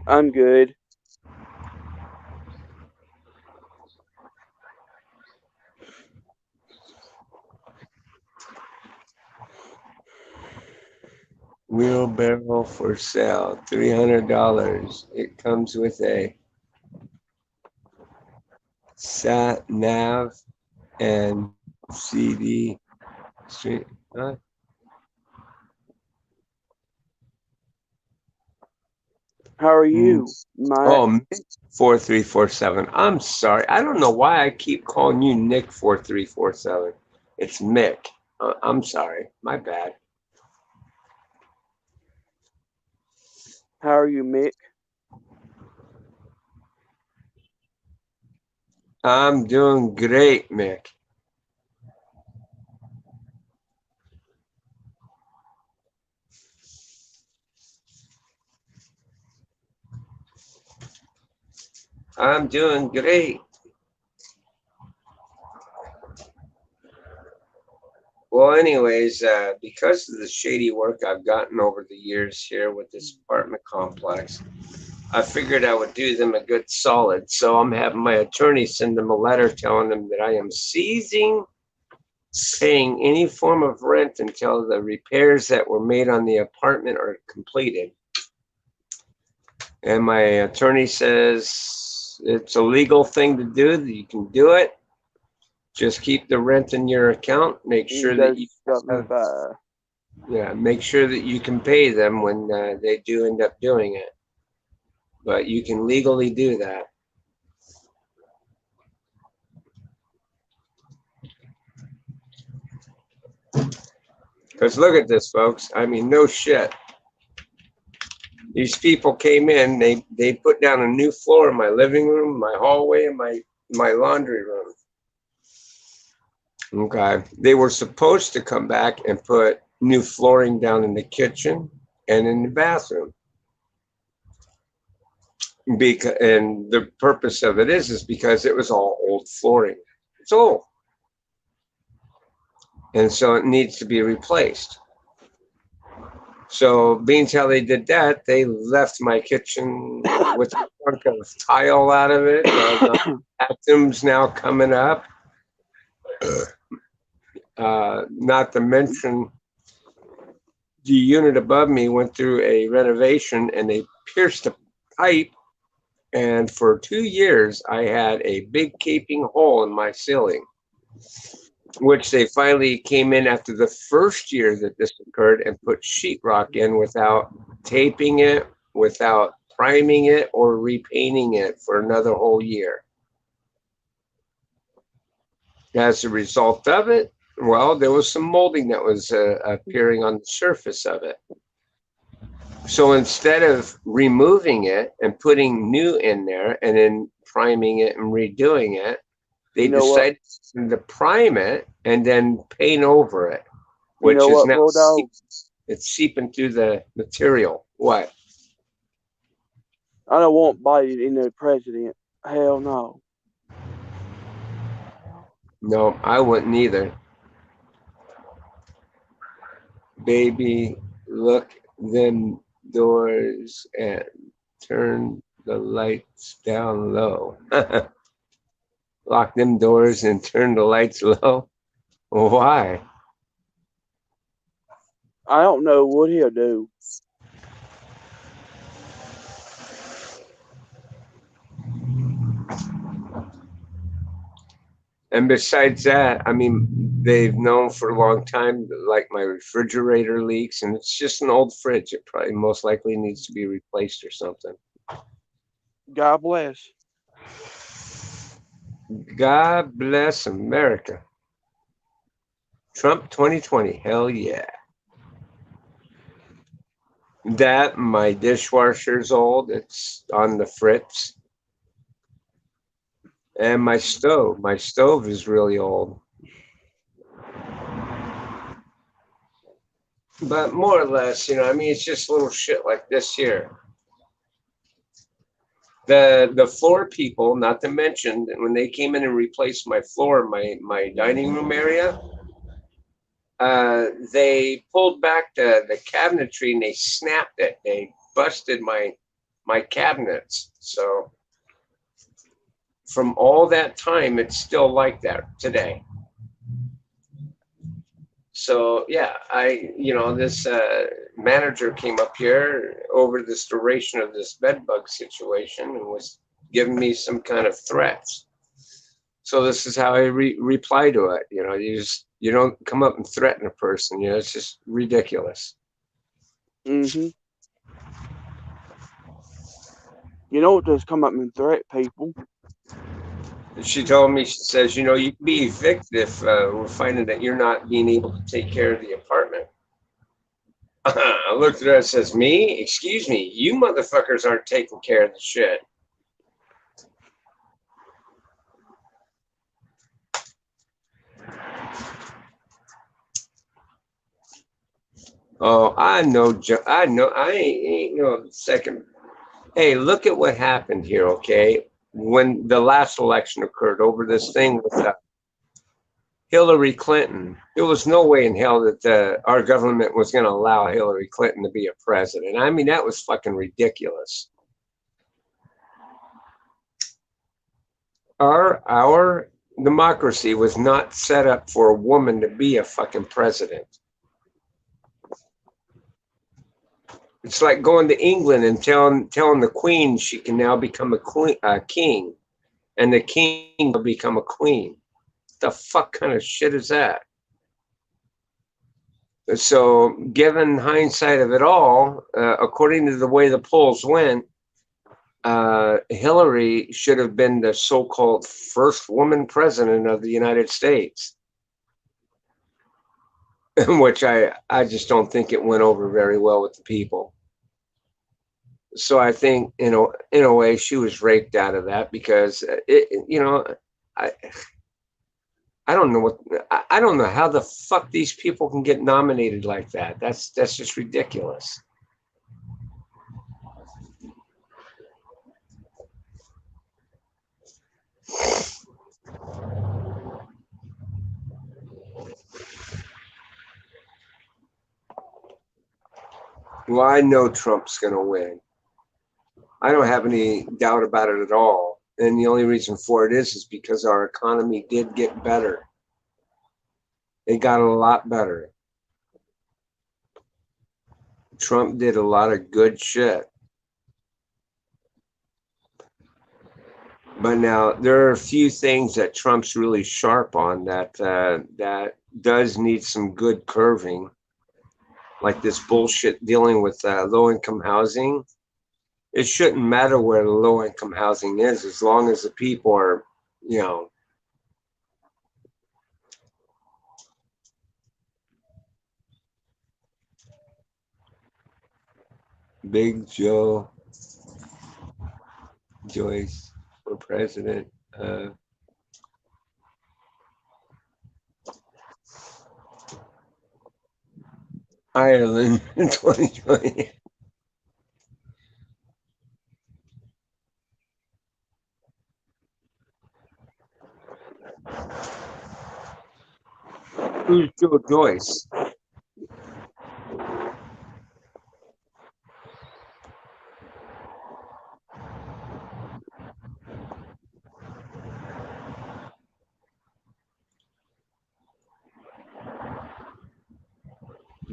I'm good. Wheelbarrow for sale, $300. It comes with a sat nav and CD stream. Huh? How are Mm. you, Mike? Oh, Nick 4347. I'm sorry. I don't know why I keep calling you Nick 4347. It's Mick. I'm sorry. My bad. How are you, Mick? I'm doing great, Mick. I'm doing great. Well, anyways, because of the shady work I've gotten over the years here with this apartment complex, I figured I would do them a good solid. So I'm having my attorney send them a letter telling them that I am ceasing paying any form of rent until the repairs that were made on the apartment are completed. And my attorney says it's a legal thing to do, that you can do it. Just keep the rent in your account. Make sure that Does you something have, fire. make sure that you can pay them when they do end up doing it. But you can legally do that. Because look at this, folks. I mean, no shit. These people came in. They put down a new floor in my living room, my hallway, and my laundry room. Okay. They were supposed to come back and put new flooring down in the kitchen and in the bathroom. And the purpose of it is because it was all old flooring. It's old. And so it needs to be replaced. So, being how they did that, they left my kitchen with a chunk of tile out of it. The bathroom's now coming up. Not to mention, the unit above me went through a renovation and they pierced a pipe. And for 2 years, I had a big gaping hole in my ceiling, which they finally came in after the first year that this occurred and put sheetrock in without taping it, without priming it, or repainting it for another whole year. As a result of it, well, there was some molding that was appearing on the surface of it. So instead of removing it and putting new in there and then priming it and redoing it, they You know what? decided to prime it and then paint over it, You which know is what, now Bulldog? it's seeping through the material. What? I don't want Biden in the president. Hell no. No, I wouldn't either. Baby, look them doors and turn the lights down low. Lock them doors and turn the lights low. Why? I don't know what he'll do. And besides that, I mean, they've known for a long time, like my refrigerator leaks, and it's just an old fridge. It probably most likely needs to be replaced or something. God bless. God bless America. Trump 2020, hell yeah. That, my dishwasher's old, it's on the fritz. And my stove is really old. But more or less, I mean, it's just little shit like this here. The floor people, not to mention, when they came in and replaced my floor, my dining room area, they pulled back the cabinetry and they snapped it. They busted my cabinets. So from all that time, it's still like that today. So yeah, this manager came up here over this duration of this bed bug situation and was giving me some kind of threats. So this is how I reply to it. You don't come up and threaten a person. It's just ridiculous. Mm-hmm. You know what does come up and threat people? She told me, she says, you can be evicted if we're finding that you're not being able to take care of the apartment. I looked at her and says, me? Excuse me, you motherfuckers aren't taking care of the shit. Oh, I know, I ain't no second. Hey, look at what happened here, okay? When the last election occurred over this thing with Hillary Clinton, there was no way in hell that our government was going to allow Hillary Clinton to be a president. I mean, that was fucking ridiculous. Our democracy was not set up for a woman to be a fucking president. It's like going to England and telling the queen she can now become a king, and the king will become a queen. The fuck kind of shit is that? So, given hindsight of it all, according to the way the polls went, Hillary should have been the so-called first woman president of the United States, which I just don't think it went over very well with the people. So I think, in a way, she was raped out of that because I I don't know I don't know how the fuck these people can get nominated like that. That's just ridiculous. Well, I know Trump's going to win. I don't have any doubt about it at all. And the only reason for it is because our economy did get better. It got a lot better. Trump did a lot of good shit. But now there are a few things that Trump's really sharp on that does need some good curving, like this bullshit dealing with low-income housing. It shouldn't matter where the low-income housing is, as long as the people are, Big Joe Joyce for president. Ireland in 2020. Who's Joe Joyce?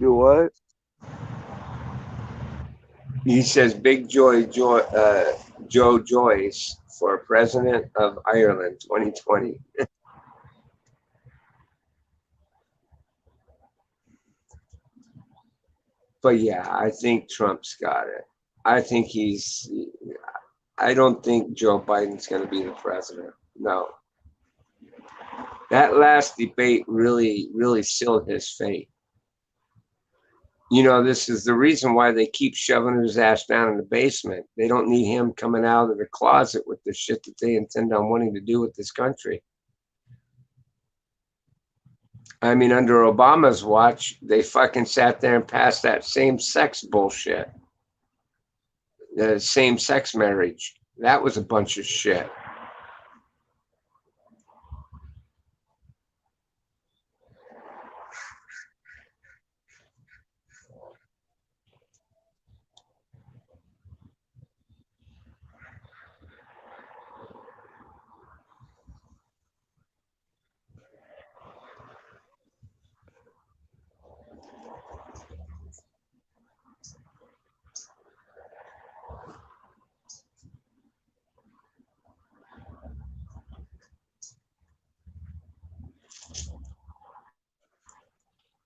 Do what? He says Big Joe Joyce for President of Ireland 2020. But yeah, I think Trump's got it. I think I don't think Joe Biden's going to be the president. No. That last debate really, really sealed his fate. You know, this is the reason why they keep shoving his ass down in the basement. They don't need him coming out of the closet with the shit that they intend on wanting to do with this country. I mean, under Obama's watch, they fucking sat there and passed that same-sex bullshit. The same-sex marriage. That was a bunch of shit.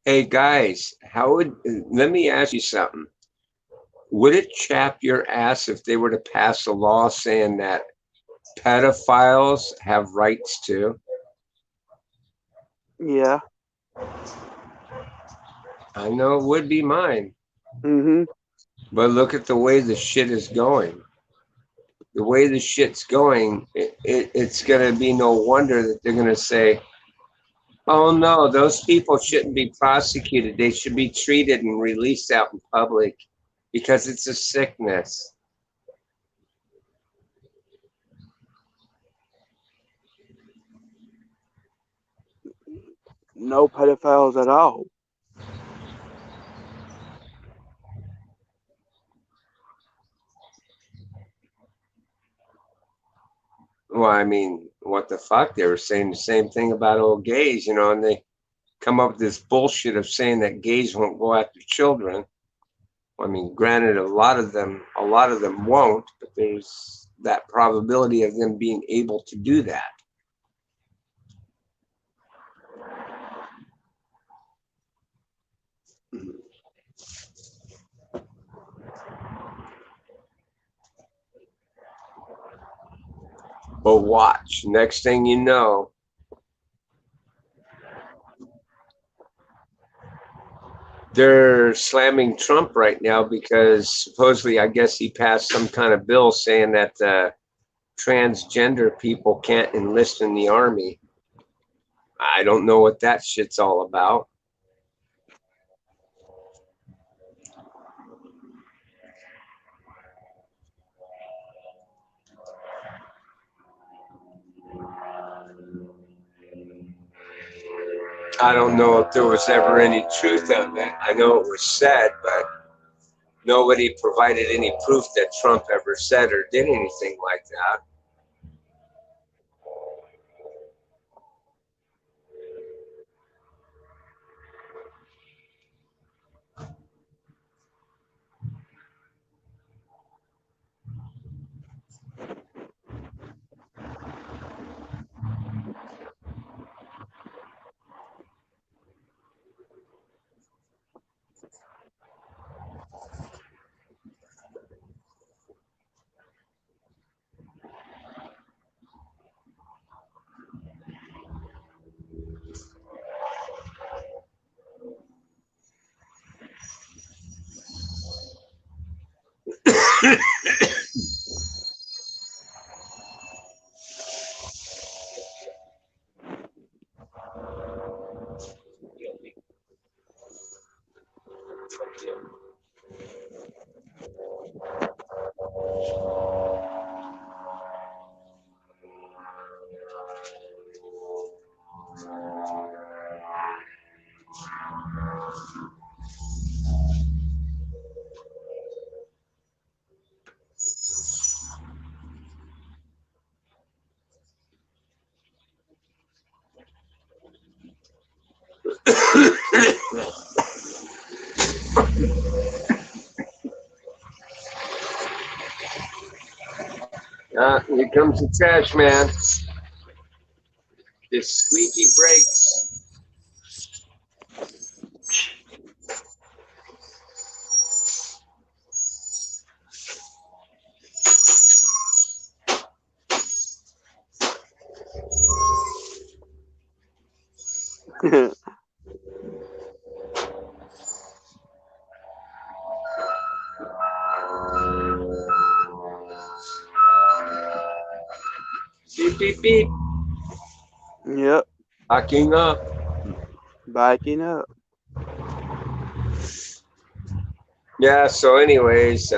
Hey guys, let me ask you something. Would it chap your ass if they were to pass a law saying that pedophiles have rights too? Yeah. I know it would be mine. Mm-hmm. But look at the way the shit is going. The way the shit's going, it's going to be no wonder that they're going to say, oh no, those people shouldn't be prosecuted. They should be treated and released out in public because it's a sickness. No pedophiles at all. Well, I mean, what the fuck? They were saying the same thing about old gays, you know, and they come up with this bullshit of saying that gays won't go after children. I mean, granted, a lot of them won't, but there's that probability of them being able to do that. But watch, next thing you know, they're slamming Trump right now because supposedly, I guess he passed some kind of bill saying that transgender people can't enlist in the army. I don't know what that shit's all about. I don't know if there was ever any truth of it. I know it was said, but nobody provided any proof that Trump ever said or did anything like that. Here comes the trash man. The squeaky brakes. Beep, beep, beep. Yep. Backing up. Backing up. Yeah, so anyways,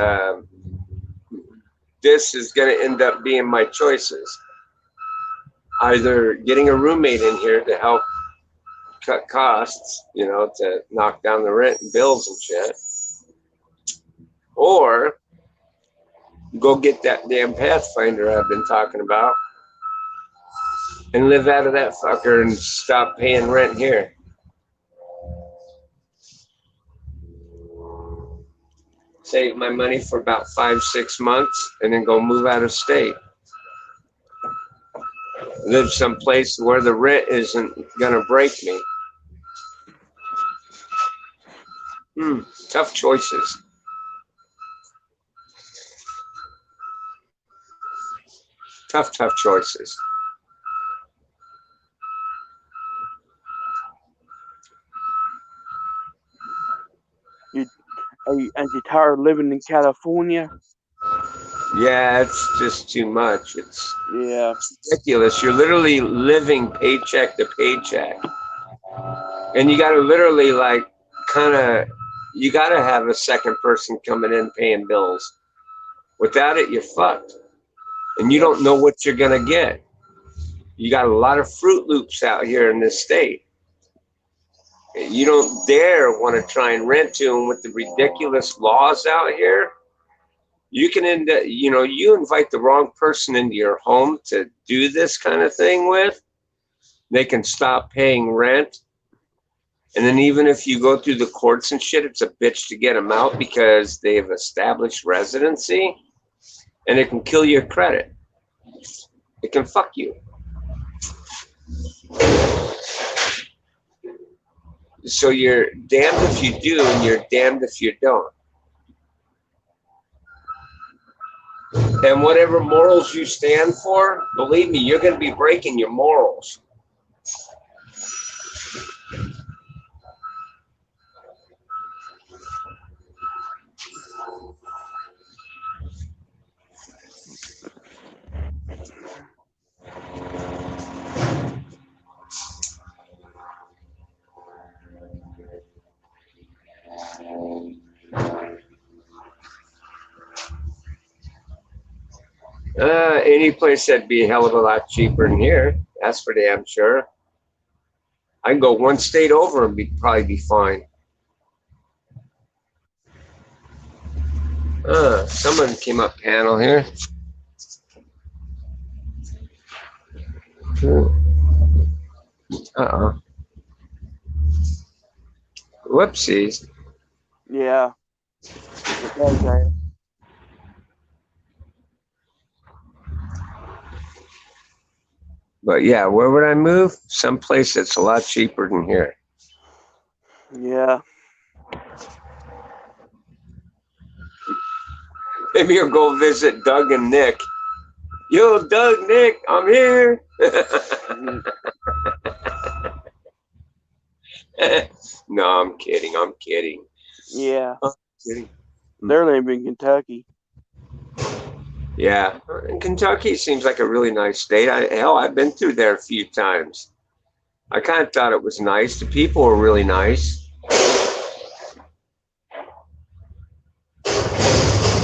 this is going to end up being my choices. Either getting a roommate in here to help cut costs, to knock down the rent and bills and shit, or go get that damn Pathfinder I've been talking about and live out of that fucker and stop paying rent here. Save my money for about 5-6 months and then go move out of state. Live someplace where the rent isn't gonna break me. Tough choices. Tough choices. And you tired of living in California? Yeah, it's just too much. It's Yeah. ridiculous. You're literally living paycheck to paycheck. And you got to literally you got to have a second person coming in paying bills. Without it, you're fucked. And you don't know what you're going to get. You got a lot of Fruit Loops out here in this state. You don't dare want to try and rent to them with the ridiculous laws out here. You can end up, you invite the wrong person into your home to do this kind of thing with, they can stop paying rent. And then even if you go through the courts and shit, it's a bitch to get them out because they've established residency, and it can kill your credit. It can fuck you. So you're damned if you do, and you're damned if you don't. And whatever morals you stand for, believe me, you're going to be breaking your morals. Any place that'd be a hell of a lot cheaper than here. That's for damn sure. I can go one state over and probably be fine. Someone came up panel here. Whoopsies. Yeah. It does that. But yeah, where would I move? Someplace that's a lot cheaper than here. Yeah. Maybe you'll go visit Doug and Nick. Yo, Doug, Nick, I'm here. No, I'm kidding. Yeah. I'm kidding. They're living in Kentucky. Yeah, and Kentucky seems like a really nice state. I've been through there a few times. I kind of thought it was nice. The people were really nice.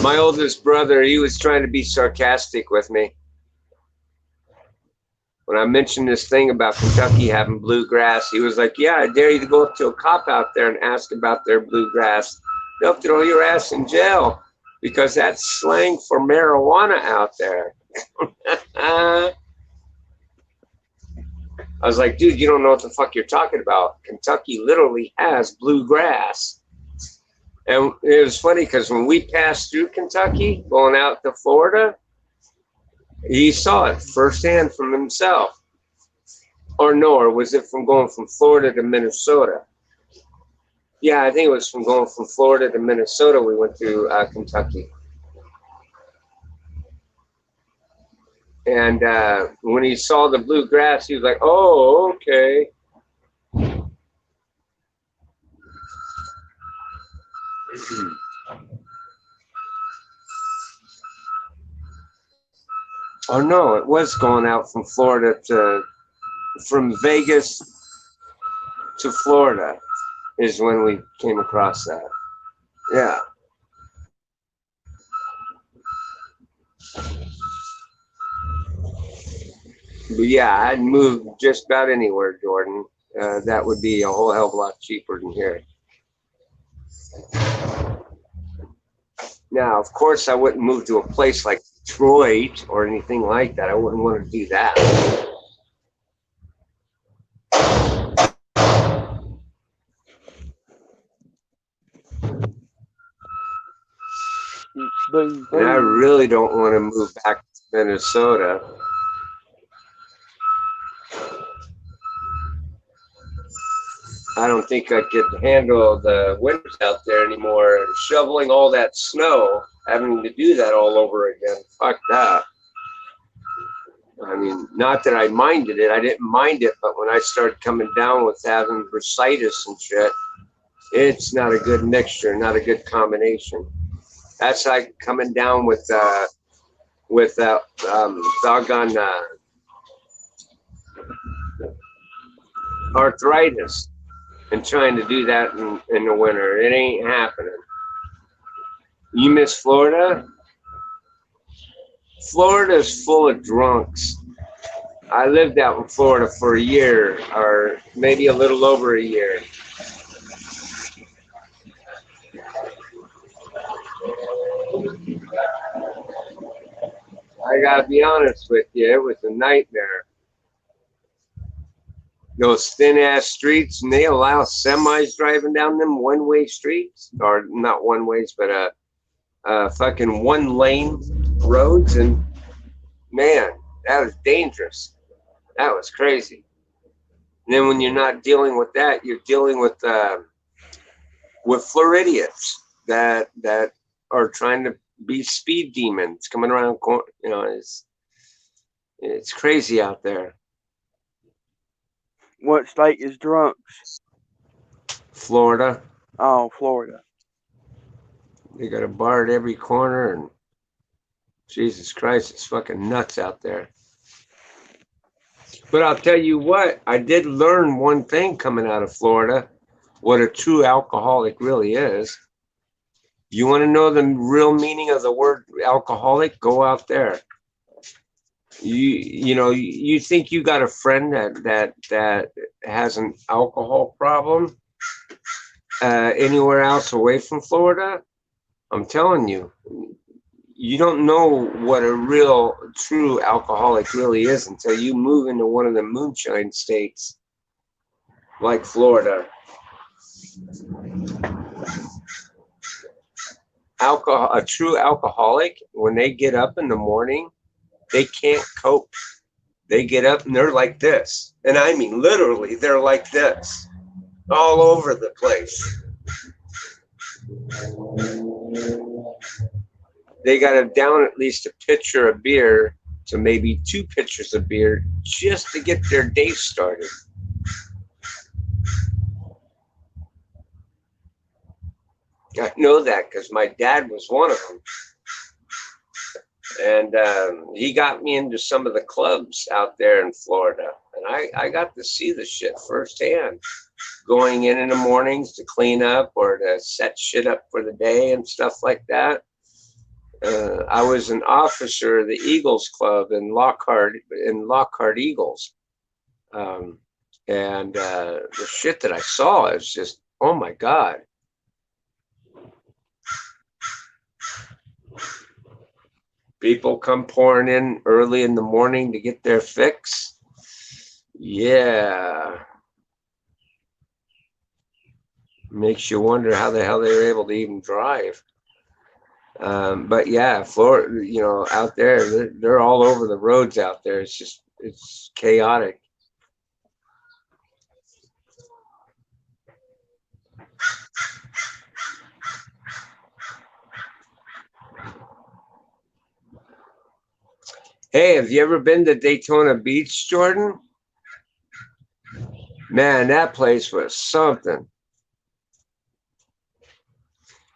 My oldest brother, he was trying to be sarcastic with me. When I mentioned this thing about Kentucky having bluegrass, he was like, yeah, I dare you to go up to a cop out there and ask about their bluegrass. They'll throw your ass in jail because that's slang for marijuana out there. I was like, dude, you don't know what the fuck you're talking about. Kentucky literally has bluegrass. And it was funny because when we passed through Kentucky, going out to Florida, he saw it firsthand from himself. Or no, or was it from going from Florida to Minnesota? Yeah, I think it was from going from Florida to Minnesota. We went to Kentucky. And when he saw the blue grass, he was like, oh, okay. Oh, no, it was going out from Florida from Vegas to Florida is when we came across that. Yeah. But yeah, I'd move just about anywhere, Jordan. That would be a whole hell of a lot cheaper than here. Now, of course, I wouldn't move to a place like Detroit or anything like that. I wouldn't want to do that. Boom, And I boom. really don't want to move back to Minnesota. I don't think I could handle the winters out there anymore. Shoveling all that snow, having to do that all over again. Fuck that. I mean, not that I minded it. I didn't mind it, but when I started coming down with having bursitis and shit, it's not a good mixture, not a good combination. That's like coming down with doggone arthritis and trying to do that in the winter. It ain't happening. You miss Florida? Florida's full of drunks. I lived out in Florida for a year, or maybe a little over a year. I gotta be honest with you, it was a nightmare. Those thin ass streets, and they allow semis driving down them one way streets, or not one ways, but fucking one lane roads, and man, that was dangerous. That was crazy. And then when you're not dealing with that, you're dealing with Floridians that are trying to be speed demons coming around. You know, it's crazy out there. What state is drunks? Florida, Oh, Florida. they got a bar at every corner, and Jesus Christ, it's fucking nuts out there. But I'll tell you what, I did learn one thing coming out of Florida, what a true alcoholic really is. You want to know the real meaning of the word alcoholic? Go out there. You know, you think you got a friend that has an alcohol problem anywhere else away from Florida? I'm telling you, you don't know what a real true alcoholic really is until you move into one of the moonshine states like Florida. A true alcoholic, when they get up in the morning, they can't cope. They get up and they're like this. And I mean, literally, they're like this all over the place. They got to down at least a pitcher of beer to maybe 2 pitchers of beer just to get their day started. I know that because my dad was one of them. And he got me into some of the clubs out there in Florida. And I got to see the shit firsthand. Going in the mornings to clean up or to set shit up for the day and stuff like that. I was an officer of the Eagles Club in Lockhart Eagles. And the shit that I saw is just, oh my God. People come pouring in early in the morning to get their fix. Yeah. Makes you wonder how the hell they were able to even drive. But yeah, Florida, out there, they're all over the roads out there. It's chaotic. Hey, have you ever been to Daytona Beach, Jordan? Man, that place was something.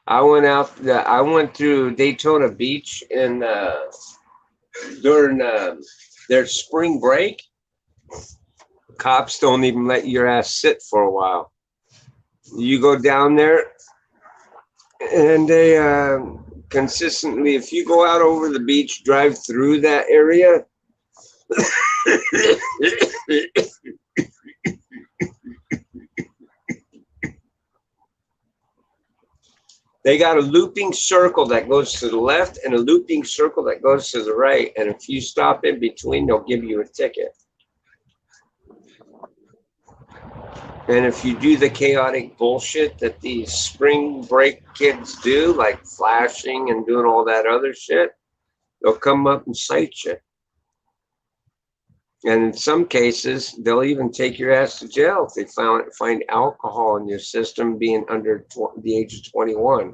I went through Daytona Beach during their spring break. Cops don't even let your ass sit for a while. You go down there, and they consistently, if you go out over the beach, drive through that area, they got a looping circle that goes to the left and a looping circle that goes to the right. And if you stop in between, they'll give you a ticket. And if you do the chaotic bullshit that these spring break kids do, like flashing and doing all that other shit, they'll come up and cite you. And in some cases, they'll even take your ass to jail if they find alcohol in your system being under the age of 21.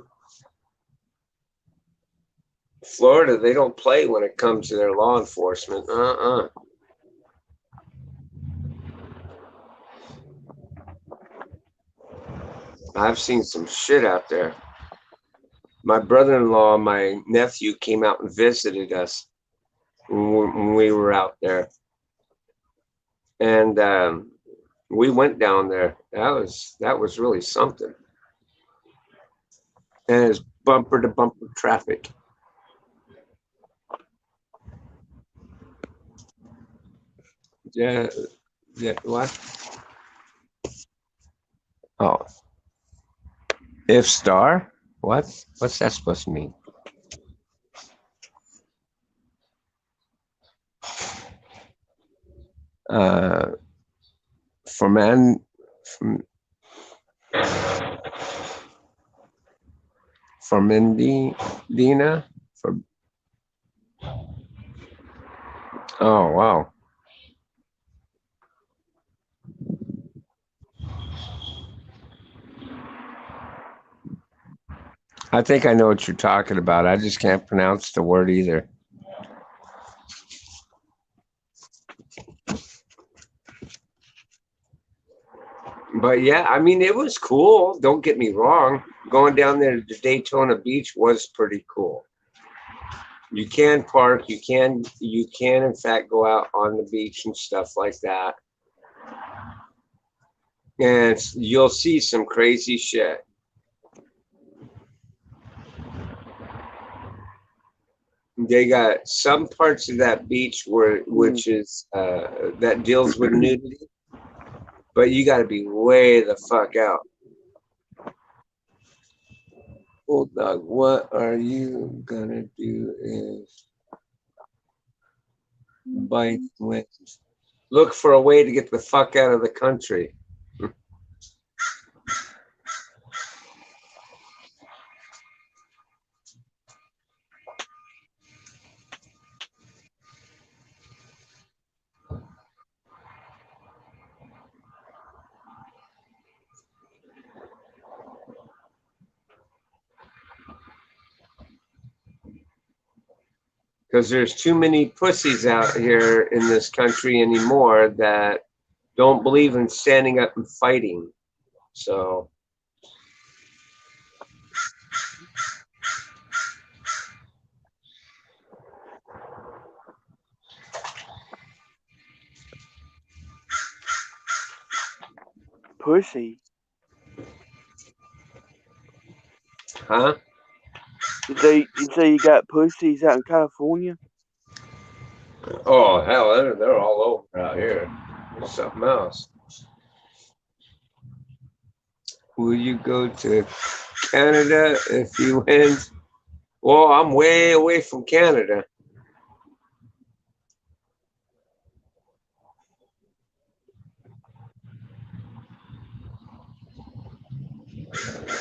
Florida, they don't play when it comes to their law enforcement. I've seen some shit out there. My brother-in-law and my nephew came out and visited us when we were out there. And we went down there. That was really something. And it's bumper to bumper traffic. Yeah, what? Oh, if star? What? What's that supposed to mean? For man, for Mendina, for. Oh wow. I think I know what you're talking about. I just can't pronounce the word either. But yeah, I mean, it was cool. Don't get me wrong. Going down there to Daytona Beach was pretty cool. You can park. You can in fact go out on the beach and stuff like that. And you'll see some crazy shit. They got some parts of that beach which is that deals with nudity, but you got to be way the fuck out. Bulldog, what are you gonna do if bite wins? Look for a way to get the fuck out of the country. Because there's too many pussies out here in this country anymore that don't believe in standing up and fighting. So Pussy. huh? You say you got pussies out in California? Oh hell, they're all over out here. There's something else. Will you go to Canada if he wins? Well, I'm way away from Canada.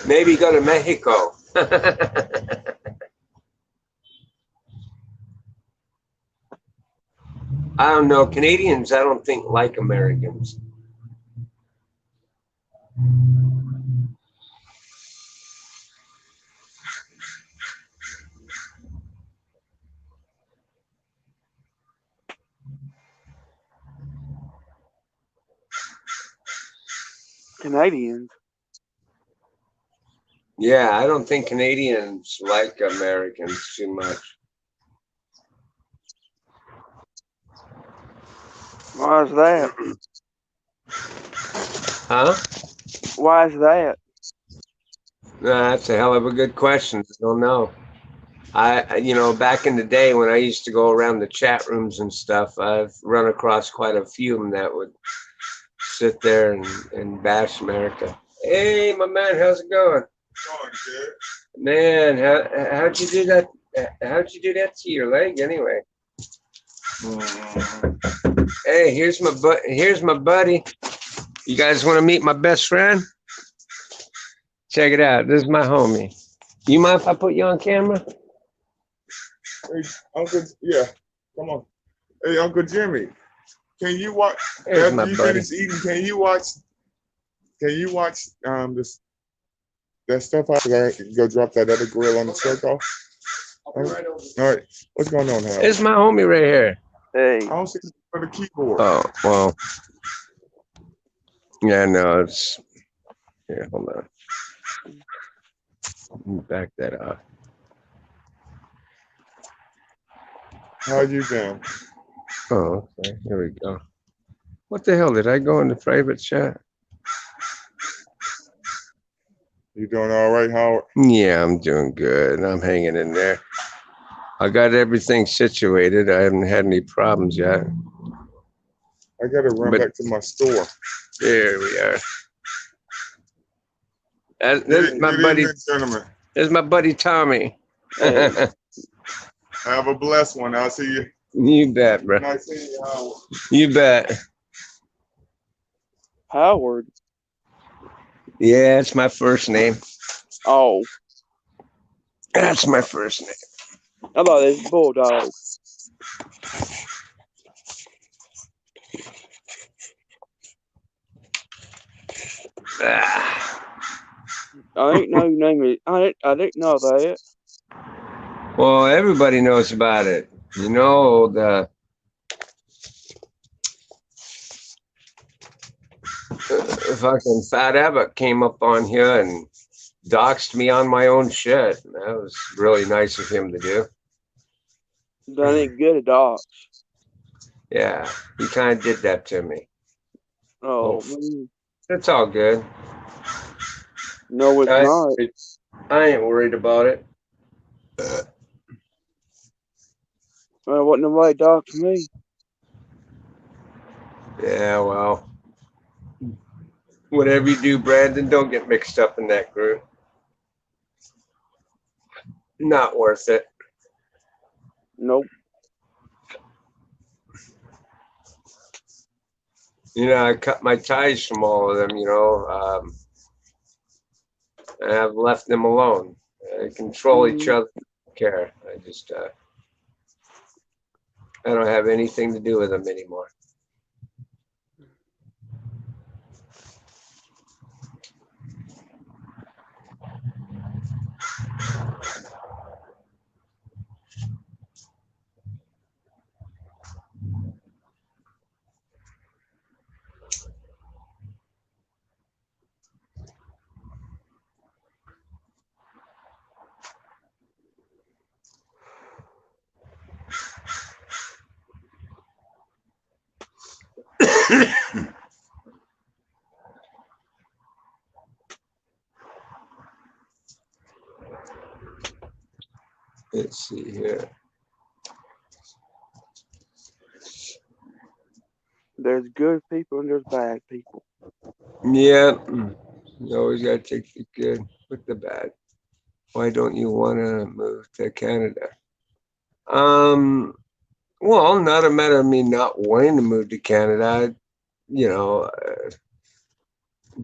Maybe go to Mexico. I don't know. Canadians, I don't think like Americans. Canadians. Yeah, I don't think Canadians like Americans too much. Why is that? Huh? Why is that? That's a hell of a good question. I don't know. Back in the day when I used to go around the chat rooms and stuff, I've run across quite a few of them that would sit there and bash America. Hey, my man, how's it going? Going good. Man, how'd you do that? How'd you do that to your leg anyway? Hey, here's my buddy. You guys want to meet my best friend? Check it out. This is my homie. You mind if I put you on camera? Hey, Uncle, yeah, come on. Hey, Uncle Jimmy, can you watch Here's after my you buddy. finish eating? Can you watch this that stuff? I gotta go drop that other grill on the circle. All right, what's going on, Hal? It's my homie right here. Hey, I don't see it for the keyboard. Oh, well. Yeah, no, it's. Here, hold on. Let me back that up. How you been? Oh, okay. Here we go. What the hell? Did I go in the private chat? You doing all right, Howard? Yeah, I'm doing good. I'm hanging in there. I got everything situated. I haven't had any problems yet. I gotta run But- back to my store. Here we are. This Good, is my good buddy. evening, gentlemen. This is my buddy Tommy. hey, Have a blessed one. I'll see you. You bet, bro. Nice seeing you, Howard. You bet. Howard. Yeah, it's my first name. Oh, That's my first name. I thought it was bulldog. Ah. I didn't know your name. I didn't know that. Well, everybody knows about it. You know, the fucking Fat Abbott came up on here and doxed me on my own shit. That was really nice of him to do. That ain't good at dogs. Yeah, he kind of did that to me. Oh, Oh. man. It's all good. No, it's I, not. I ain't worried about it. Wasn't nobody dog to me. Yeah, well, whatever you do, Brandon, don't get mixed up in that group. Not worth it. Nope. You know, I cut my ties from all of them, and I've left them alone. They control each other. I don't care. I don't have anything to do with them anymore. Let's see here. There's good people and there's bad people. Yeah, you always got to take the good with the bad. Why don't you want to move to Canada? Well, not a matter of me not wanting to move to Canada.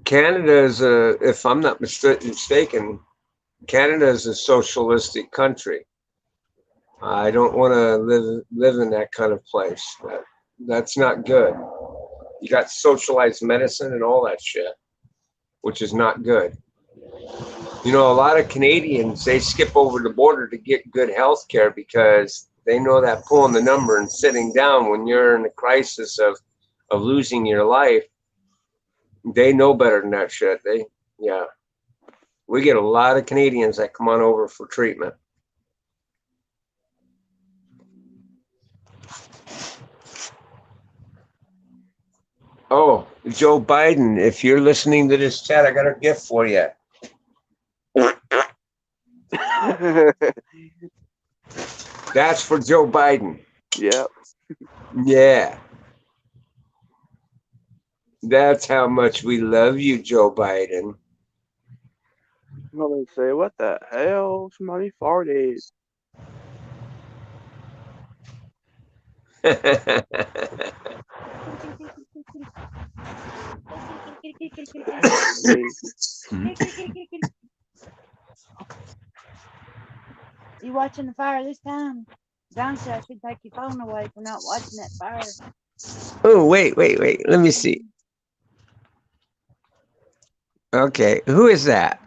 Canada is if I'm not mistaken, Canada is a socialistic country. I don't want to live in that kind of place. That's not good. You got socialized medicine and all that shit, which is not good. You know, a lot of Canadians, they skip over the border to get good health care because they know that pulling the number and sitting down when you're in a crisis of losing your life, they know better than that shit. Yeah. We get a lot of Canadians that come on over for treatment. Oh, Joe Biden, if you're listening to this chat, I got a gift for you. That's for Joe Biden. Yep. Yeah. That's how much we love you, Joe Biden. Let me see. What the hell? Somebody farted. Me. You watching the fire this time? John said I should take your phone away for not watching that fire. Oh, wait. Let me see. Okay, who is that?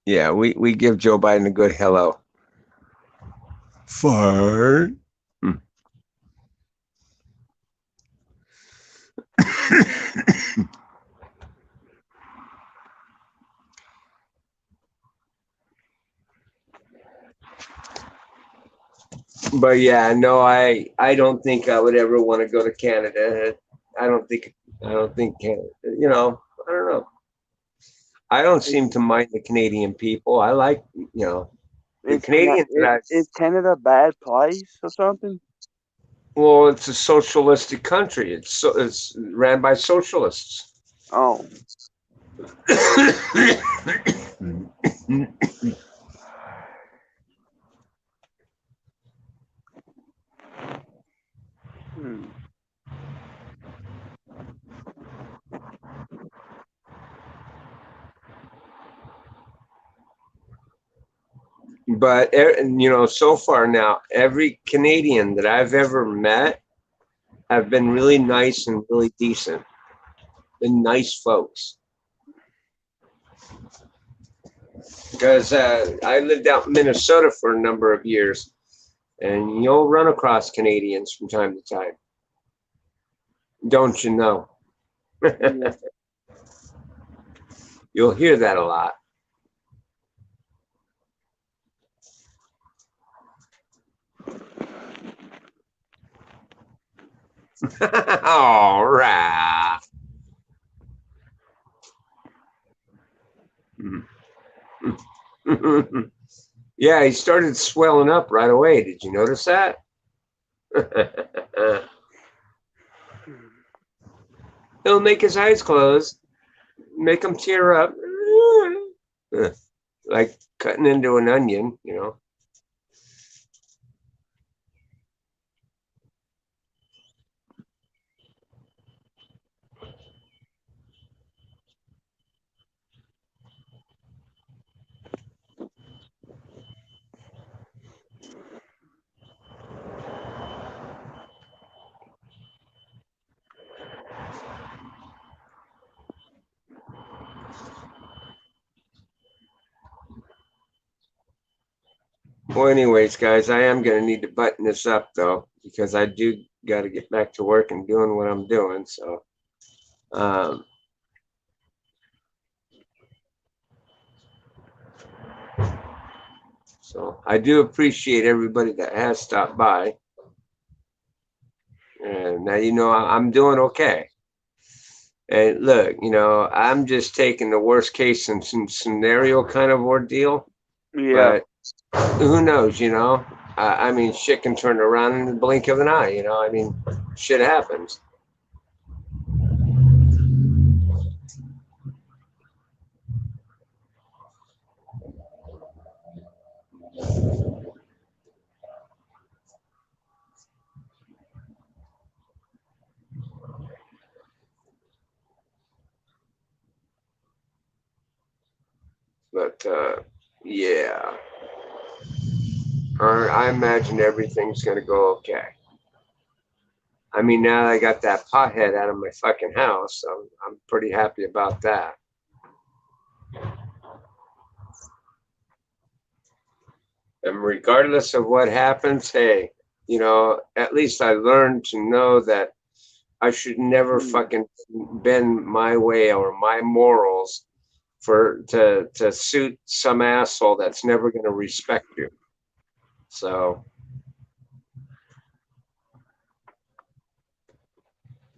Yeah, we give Joe Biden a good hello. Fart. But yeah, no, I don't think I would ever want to go to Canada. I don't think Canada. You know, I don't know. I don't seem to mind the Canadian people. I like, you know, the Is, Cana- Canadians that is Canada a bad place or something? well, it's a socialistic country. It's ran by socialists. Oh. Hmm. But you know, so far now, every Canadian that I've ever met have been really nice and really decent. Been nice folks. Because I lived out in Minnesota for a number of years, and you'll run across Canadians from time to time. Don't you know? Yeah. You'll hear that a lot. All right. Yeah, he started swelling up right away. Did you notice that? He'll make his eyes close, make him tear up, like cutting into an onion, you know. Well, anyways, guys, I am going to need to button this up, though, because I do got to get back to work and doing what I'm doing. Um, so I do appreciate everybody that has stopped by. And now, you know, I'm doing okay. And look, you know, I'm just taking the worst case scenario kind of ordeal. Yeah. But who knows, you know? I mean, shit can turn around in the blink of an eye, you know? I mean, shit happens. But yeah, I imagine everything's gonna go okay. I mean, now that I got that pothead out of my fucking house, I'm pretty happy about that. And regardless of what happens, hey, at least I learned to know that I should never fucking bend my way or my morals to suit some asshole that's never going to respect you. So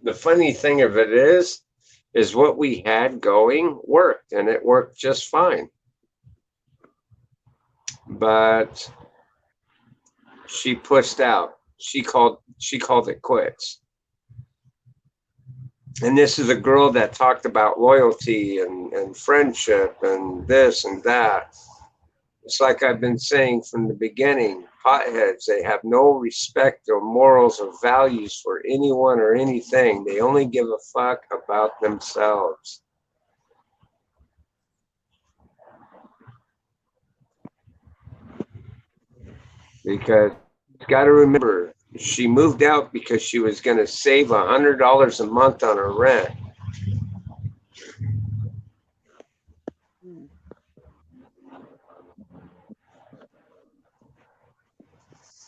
the funny thing of it is what we had going worked, and it worked just fine. But she pushed out. She called it quits. And this is a girl that talked about loyalty and friendship and this and that. It's like I've been saying from the beginning, potheads, they have no respect or morals or values for anyone or anything. They only give a fuck about themselves. Because you got to remember, she moved out because she was going to save $100 a month on her rent.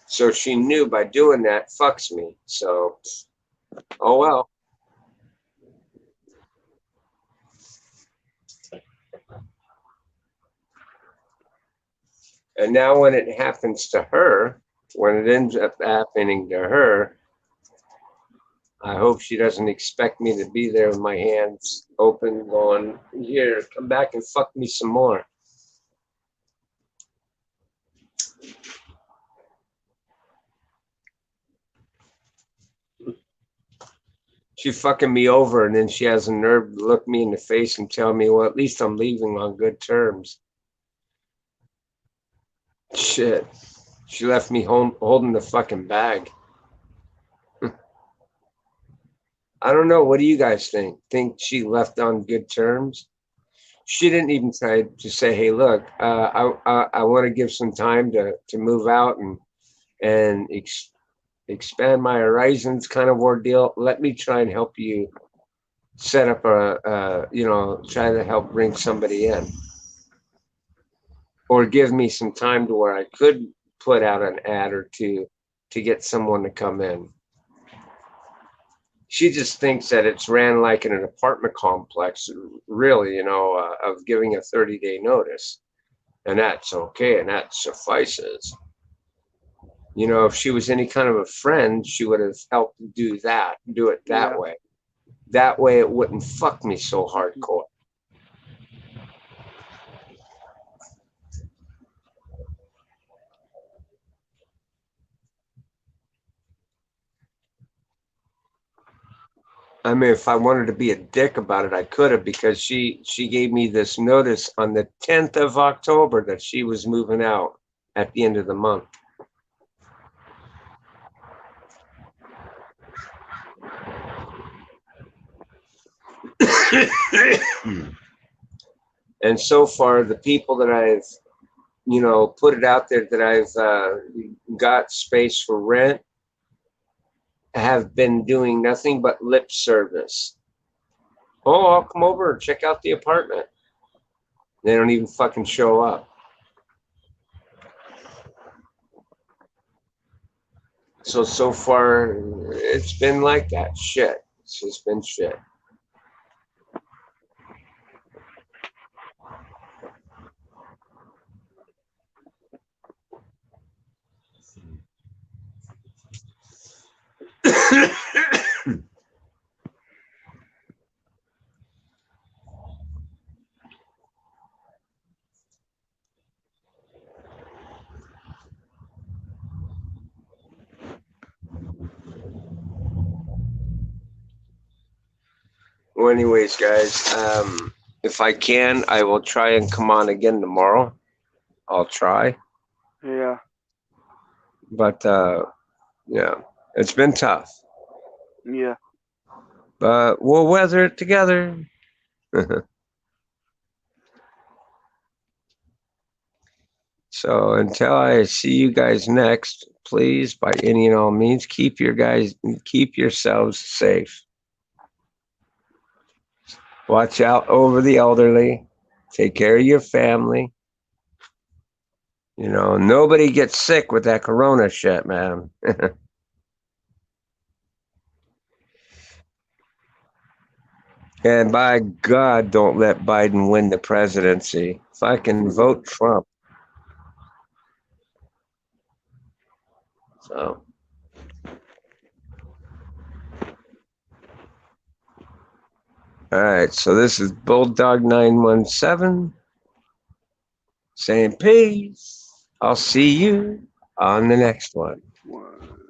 So she knew by doing that, fucks me. So, oh well. And now when it happens to her, when it ends up happening to her, I hope she doesn't expect me to be there with my hands open going, here, come back and fuck me some more. She fucking me over, and then she has a nerve to look me in the face and tell me, well, at least I'm leaving on good terms. Shit. She left me home holding the fucking bag. I don't know. What do you guys think? Think she left on good terms? She didn't even try to say, "Hey, look, I want to give some time to move out and expand my horizons," kind of ordeal. Let me try and help you set up try to help bring somebody in, or give me some time to where I could put out an ad or two to get someone to come in. She just thinks that it's ran like in an apartment complex, really, of giving a 30-day notice. And that's okay, and that suffices. If she was any kind of a friend, she would have helped do it that way. That way it wouldn't fuck me so hardcore. I mean, if I wanted to be a dick about it, I could have, because she gave me this notice on the 10th of October that she was moving out at the end of the month. And so far, the people that I've, put it out there that I've got space for rent have been doing nothing but lip service. Oh, I'll come over and check out the apartment. They don't even fucking show up. So far, it's been like that. Shit. It's just been shit. Well, anyways, guys, if I can, I will try and come on again tomorrow. I'll try. Yeah. But, yeah, it's been tough. Yeah. But we'll weather it together. So until I see you guys next, please, by any and all means, keep yourselves safe. Watch out over the elderly. Take care of your family. You know, nobody gets sick with that corona shit, man. And by God, don't let Biden win the presidency. If I can vote Trump. So. All right, so this is Bulldog 917 saying peace. I'll see you on the next one. One.